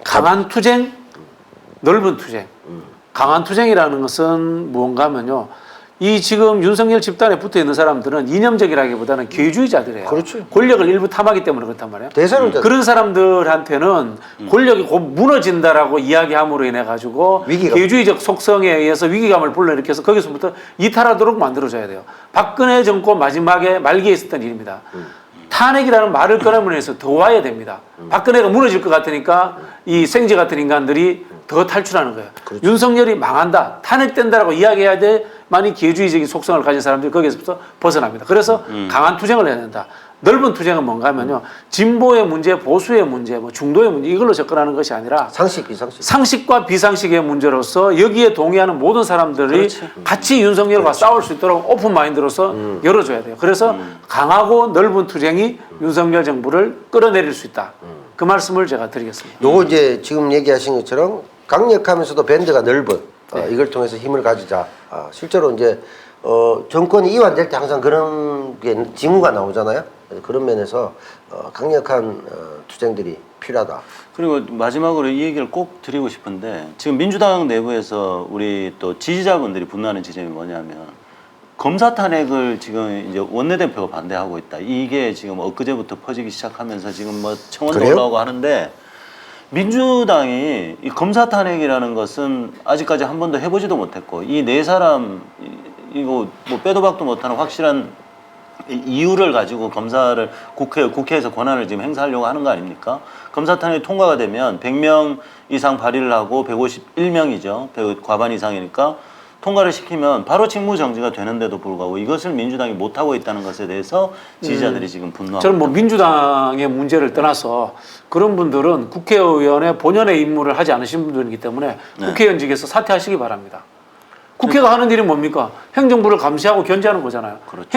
강한 투쟁, 넓은 투쟁. 강한 투쟁이라는 것은 무언가 하면요. 이 지금 윤석열 집단에 붙어 있는 사람들은 이념적이라기보다는 계획주의자들이에요. 그렇죠. 권력을 일부 탐하기 때문에 그렇단 말이에요. 대세론자. 그런 사람들한테는 권력이 곧 무너진다라고 이야기함으로 인해 가지고 위기감. 계획주의적 속성에 의해서 위기감을 불러일으켜서 거기서부터 이탈하도록 만들어줘야 돼요. 박근혜 정권 마지막에 말기에 있었던 일입니다. 탄핵이라는 말을 꺼내면서 더 와야 됩니다. 박근혜가 무너질 것 같으니까 이 생쥐 같은 인간들이 더 탈출하는 거예요. 그렇죠. 윤석열이 망한다, 탄핵된다라고 이야기해야 돼만이 기회주의적인 속성을 가진 사람들이 거기서부터 벗어납니다. 그래서 강한 투쟁을 해야 된다. 넓은 투쟁은 뭔가 하면요. 진보의 문제, 보수의 문제, 뭐 중도의 문제 이걸로 접근하는 것이 아니라 상식, 비상식. 상식과 비상식의 문제로서 여기에 동의하는 모든 사람들이 같이 윤석열과 싸울 수 있도록 오픈 마인드로서 열어줘야 돼요. 그래서 강하고 넓은 투쟁이 윤석열 정부를 끌어내릴 수 있다. 그 말씀을 제가 드리겠습니다. 요거 이제 지금 얘기하신 것처럼 강력하면서도 밴드가 넓은 이걸 통해서 힘을 가지자. 실제로 이제 정권이 이완될 때 항상 그런 게 징후가 나오잖아요. 그런 면에서 강력한 투쟁들이 필요하다. 그리고 마지막으로 이 얘기를 꼭 드리고 싶은데 지금 민주당 내부에서 우리 또 지지자분들이 분노하는 지점이 뭐냐면 검사 탄핵을 지금 이제 원내대표가 반대하고 있다. 이게 지금 엊그제부터 퍼지기 시작하면서 지금 뭐 청원도 그래요? 올라오고 하는데 민주당이 이 검사 탄핵이라는 것은 아직까지 한 번도 해보지도 못했고 이 네 사람 이거 뭐 빼도 박도 못하는 확실한 이유를 가지고 검사를 국회에서 권한을 지금 행사하려고 하는 거 아닙니까? 검사 탄핵이 통과가 되면 100명 이상 발의를 하고 151명이죠. 과반 이상이니까 통과를 시키면 바로 직무 정지가 되는데도 불구하고 이것을 민주당이 못하고 있다는 것에 대해서 지지자들이 지금 분노하고 저는 뭐 민주당의 문제를 떠나서 그런 분들은 국회의원의 본연의 임무를 하지 않으신 분들이기 때문에 국회의원직에서 사퇴하시기 바랍니다. 국회가 하는 일이 뭡니까? 행정부를 감시하고 견제하는 거잖아요. 그렇죠.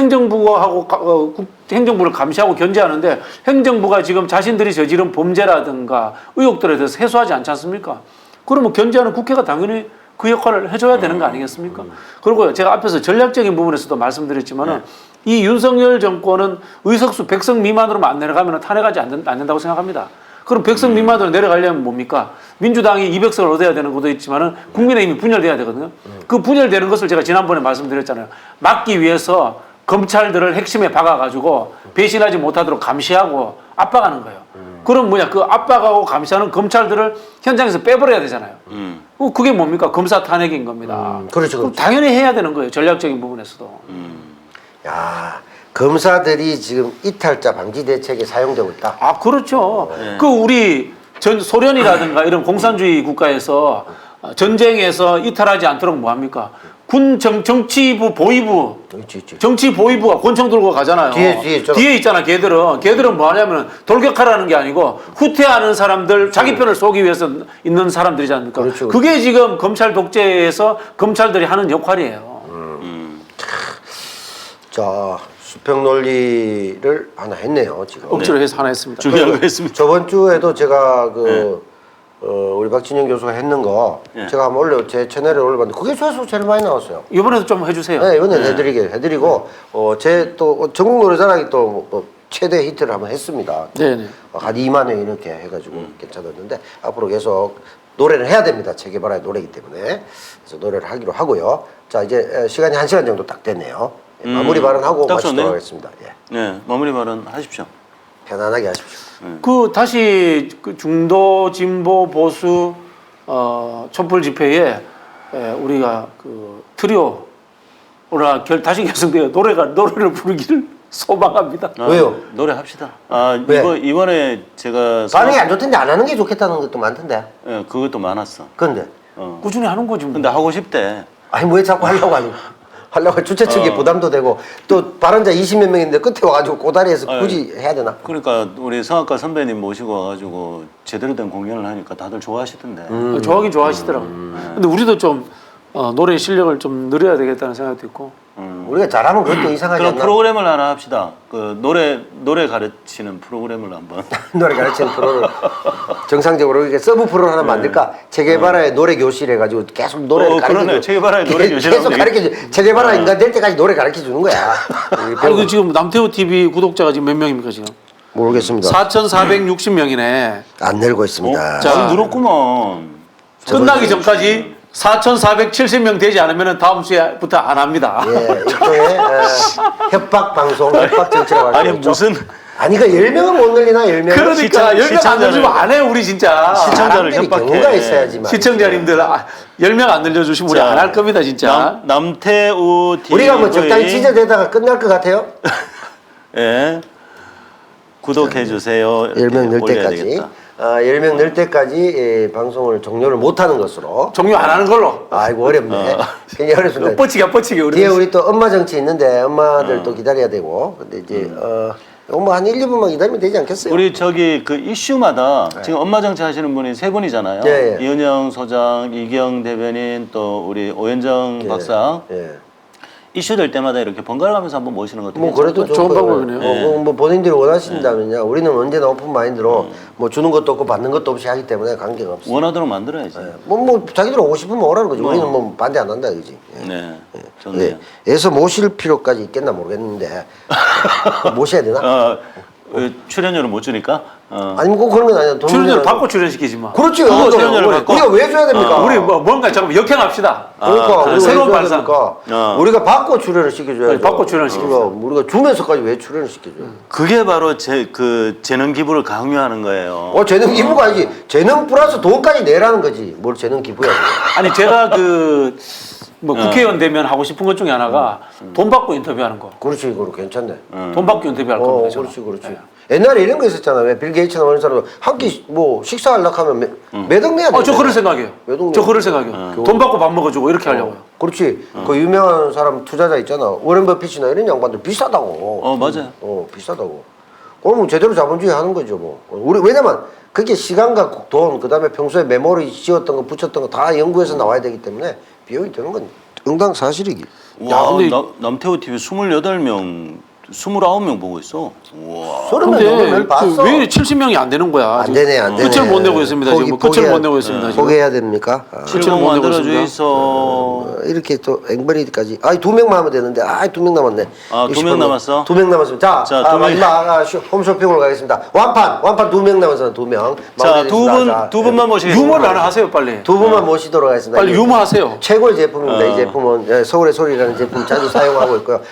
행정부를 감시하고 견제하는데 행정부가 지금 자신들이 저지른 범죄라든가 의혹들에 대해서 해소하지 않지 않습니까? 그러면 견제하는 국회가 당연히 그 역할을 해줘야 되는 거 아니겠습니까? 그리고 제가 앞에서 전략적인 부분에서도 말씀드렸지만은 이 윤석열 정권은 의석수 100석 미만으로만 안 내려가면 탄핵하지 안 된다고 생각합니다. 그럼 100석 미만으로 내려가려면 뭡니까? 민주당이 200석을 얻어야 되는 것도 있지만은 국민의힘이 분열돼야 되거든요. 그 분열되는 것을 제가 지난번에 말씀드렸잖아요. 막기 위해서 검찰들을 핵심에 박아가지고 배신하지 못하도록 감시하고 압박하는 거예요. 그럼 뭐냐? 그 압박하고 감시하는 검찰들을 현장에서 빼버려야 되잖아요. 그게 뭡니까? 검사 탄핵인 겁니다. 그렇죠, 그럼 그렇죠. 당연히 해야 되는 거예요. 전략적인 부분에서도. 야, 검사들이 지금 이탈자 방지 대책에 사용되고 있다. 아, 그렇죠. 그 우리 소련이라든가 이런 공산주의 국가에서 전쟁에서 이탈하지 않도록 뭐 합니까? 정치부 보위부 있지. 정치 보위부가 권총 들고 가잖아요. 뒤에 있잖아. 걔들은 뭐 하냐면 돌격하라는 게 아니고 후퇴하는 사람들 자기 편을 쏘기 위해서 있는 사람들이지 않습니까? 그렇죠. 그게 지금 검찰 독재에서 검찰들이 하는 역할이에요. 자, 수평 논리를 하나 했네요, 지금. 억지로 해서 하나 했습니다. 중요한 거 했습니다. 저번 주에도 제가 우리 박진영 교수가 했는 거 제가 한번 제 채널에 올려봤는데 그게 조회수 제일 많이 나왔어요. 이번에도 좀 해주세요. 네, 이번에 해드리고 제 또 전국 노래자랑이 또 최대 히트를 한번 했습니다. 네네. 한 2만 회 이렇게 해가지고 괜찮았는데 앞으로 계속 노래를 해야 됩니다. 체게바라의 노래이기 때문에 그래서 노래를 하기로 하고요. 자 이제 시간이 1시간 정도 딱 됐네요. 마무리 발언하고 딱 마치도록 좋네요. 하겠습니다. 예. 네, 마무리 발언 하십시오. 편안하게 하십시오. 그 다시 그 중도 진보 보수 촛불 집회에 우리가 그 트리오라 다시 결성되어 노래를 부르기를 소망합니다. 왜요? 노래 합시다. 아 왜? 이번에 제가 반응이 안 좋던데 안 하는 게 좋겠다는 것도 많던데. 예, 그것도 많았어. 근데 꾸준히 하는 거지 뭐. 근데 하고 싶대. 아니 왜 자꾸 하려고 주최 측에 부담도 되고 또 발언자 20몇 명인데 끝에 와가지고 꼬다리에서 굳이 해야 되나? 그러니까 우리 성악가 선배님 모시고 와가지고 제대로 된 공연을 하니까 다들 좋아하시던데. 좋아하긴 좋아하시더라고. 근데 우리도 좀 노래 실력을 좀 늘려야 되겠다는 생각도 있고. 우리가 잘하면 그것도 이상하지 그럼 않나? 프로그램을 하나 합시다. 그 노래 가르치는 프로그램을 한번. 노래 가르치는 프로를 정상적으로 이렇게 서브 프로를 하나 만들까? 체게바라의 노래 교실 해가지고 계속 노래를 가르쳐. 그러네. 체게바라의 노래 교실 계속 하면 가르쳐. 체게바라 인간 될 때까지 노래 가르쳐 주는 거야. 아니 그 지금 남태호 TV 구독자가 지금 몇 명입니까 지금? 모르겠습니다. 4,460명이네. 안 늘고 있습니다. 자, 늘었구만. 끝나기 전까지 4,470명 되지 않으면 다음 주에부터 안 합니다. 예, 일종의 협박 방송, 협박 정치라고 할수 아니 있죠. 무슨 아니 그 10명은 못 늘리나 10명? 그러니까 10명 안 늘리면 안 해요 우리 진짜. 시청자를 협박해. 경우가 있어야지 말. 시청자님들 10명 안 늘려주시면 우리 안 할 겁니다 진짜. 남태우 TV 우리가 뭐 적당히 찢어대다가 끝날 것 같아요? 예. 구독해 주세요. 10명 늘 올려야 때까지. 되겠다. 10명 늘 때까지 방송을 종료를 못하는 것으로. 종료 안 하는 걸로. 아이고 어렵네. 굉장히 어렵습니다. 뻗치게 우리. 뒤에 우리 또 엄마 정치 있는데 엄마들 또 기다려야 되고. 근데 이제 뭐 한 1, 2분만 기다리면 되지 않겠어요? 우리 저기 그 이슈마다 지금 엄마 정치 하시는 분이 세 분이잖아요. 예, 예. 이은영 소장, 이기영 대변인, 또 우리 오현정 박사. 예. 이슈 될 때마다 이렇게 번갈아가면서 한번 모시는 것도 뭐 괜찮을 그래도 것 같아요. 좋은 방법이네요. 뭐 본인들이 원하신다면요. 우리는 언제나 오픈 마인드로 뭐 주는 것도 없고 받는 것도 없이 하기 때문에 관계가 없어요. 원하도록 만들어야지. 뭐 자기들 오고 싶으면 오라는 거지. 우리는 뭐 반대 안 한다 그지. 예. 네, 좋네요. 네. 애서 모실 필요까지 있겠나 모르겠는데 모셔야 되나? 출연료를 못 주니까. 아니면 꼭 그런 건 아니야. 돈 출연료를 문제라도. 받고 출연시키지 마. 그렇지. 그거 그거 출연료를 받고. 우리가 왜 줘야 됩니까? 우리 뭐 뭔가 잠깐 역행합시다. 그러니까 우리가 새로운 왜 줘야 발상. 됩니까? 우리가 받고 출연을 시켜줘야죠. 아니, 받고 출연을 시킵시다. 우리가 주면서까지 왜 출연을 시켜줘요? 그게 바로 그 재능 기부를 강요하는 거예요. 재능 기부가 아니지. 재능 플러스 돈까지 내라는 거지. 뭘 재능 기부야. 아니 제가 뭐 국회의원 되면 하고 싶은 것 중에 하나가 돈 받고 인터뷰하는 거. 그렇지, 그거 괜찮네. 돈 받고 인터뷰할 겁니다. 저는. 그렇지. 옛날에 이런 거 있었잖아. 왜 빌 게이츠나 이런 사람 한 끼 뭐 식사하려고 하면 매덕 내야 돼. 저 그럴 생각이에요. 외동네. 저 그럴 생각이에요. 돈 받고 밥 먹어주고 이렇게 하려고요. 그렇지. 그 유명한 사람 투자자 있잖아. 워렌 버핏이나 이런 양반들 비싸다고. 맞아요. 비싸다고. 그러면 제대로 자본주의 하는 거죠, 뭐. 왜냐면 그게 시간과 돈, 그다음에 평소에 메모리 지었던 거, 붙였던 거 다 연구해서 나와야 되기 때문에 비용이 드는 건 응당사실이기. 와, 근데- 남태호 TV 28명, 29명 보고 있어. 와. 서른 명 정도 매일 봤어. 왜 70명이 안 되는 거야? 안 지금 되네, 안 되네. 끝을 못 내고 있습니다. 지금 끝을 못 내고 있습니다. 지금. 포기해야 됩니까? 실제로 실공 못 내고 만들어 있습니다. 주이소. 이렇게 또 앵벌이까지. 2명만 하면 되는데, 2명 남았네. 2명 남았어? 2명 남았습니다. 자, 자, 두 명. 마지막 홈쇼핑으로 가겠습니다. 완판 2명 남았어요. 2명. 자, 두 분만 모시겠습니다. 유머를 하나 하세요, 빨리. 두 분만 모시도록 하겠습니다. 빨리 이게 유머 하세요. 최고의 제품입니다. 이 제품은 서울의 소리라는 제품 자주 사용하고 있고요.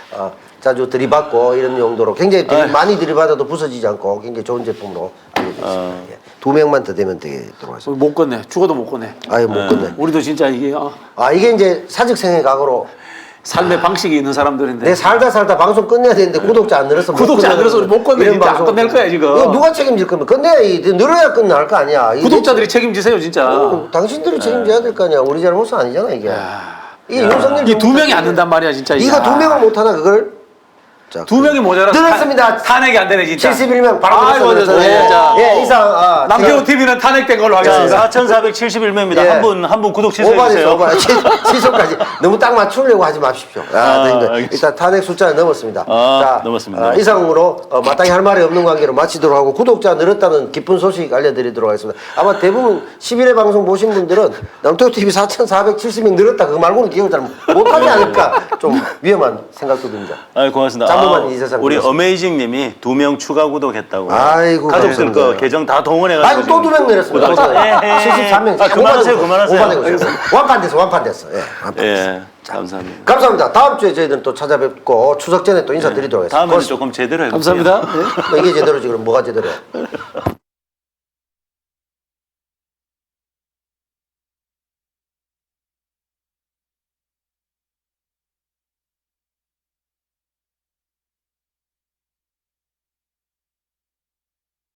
자주 들이받고 이런 용도로 굉장히 많이 들이받아도 부서지지 않고 굉장히 좋은 제품으로 알려져 있습니다. 예. 2명만 더 되면 되도록 하겠습니다. 못 건네. 죽어도 못 건네. 아예 못 끝내. 우리도 진짜 이게 이게 이제 사직생의 각오로 삶의 방식이 있는 사람들인데. 내 살다 방송 끝내야 되는데 구독자 안 늘어서 구독자 안 늘어서 못 끝내. 이런 진짜 안 방송. 끝낼 거야, 지금. 이거 누가 책임질 겁니까? 끝내야 늘어야 끝날 거 아니야. 이게 구독자들이 책임지세요, 진짜. 당신들이 책임져야 될 거 아니야. 우리 잘못은 아니잖아 이게. 이게 윤석열 이게 2명이 안 된단 말이야, 진짜. 네가 2명은 못 하나 그걸? 자, 2명이 모자라서 늘었습니다. 탄핵이 안 되네, 진짜. 71명 바로 아이고, 늘었습니다. 진짜. 이상 남태호 TV는 탄핵된 걸로 자, 하겠습니다. 4,471명입니다. 예. 한 분 구독 취소해 오반에서 주세요. 오반 취소까지 너무 딱 맞추려고 하지 마십시오. 알겠습니다. 일단 탄핵 숫자는 넘었습니다. 넘었습니다. 이상으로 마땅히 할 말이 없는 관계로 마치도록 하고 구독자 늘었다는 기쁜 소식 알려드리도록 하겠습니다. 아마 대부분 11회 방송 보신 분들은 남태호 TV 4,470명 늘었다 그거 말고는 기억을 잘 못하지 않을까 좀 위험한 생각도 듭니다. 고맙습니다. 짬뽕만 이 세상 우리 그렇습니다. 어메이징님이 2명 추가 구독했다고. 아이고, 가족들 거 감사합니다. 계정 다 동원해가지고. 아이고 또 2명 내렸습니다. 또 예, 예. 73명. 그만하세요. 완판됐어. 예. 예, 감사합니다. 감사합니다. 다음 주에 저희들은 또 찾아뵙고 추석 전에 또 인사드리도록 하겠습니다. 다음에는 조금 제대로 해볼게요. 감사합니다. 네. 이게 제대로지 그럼 뭐가 제대로야?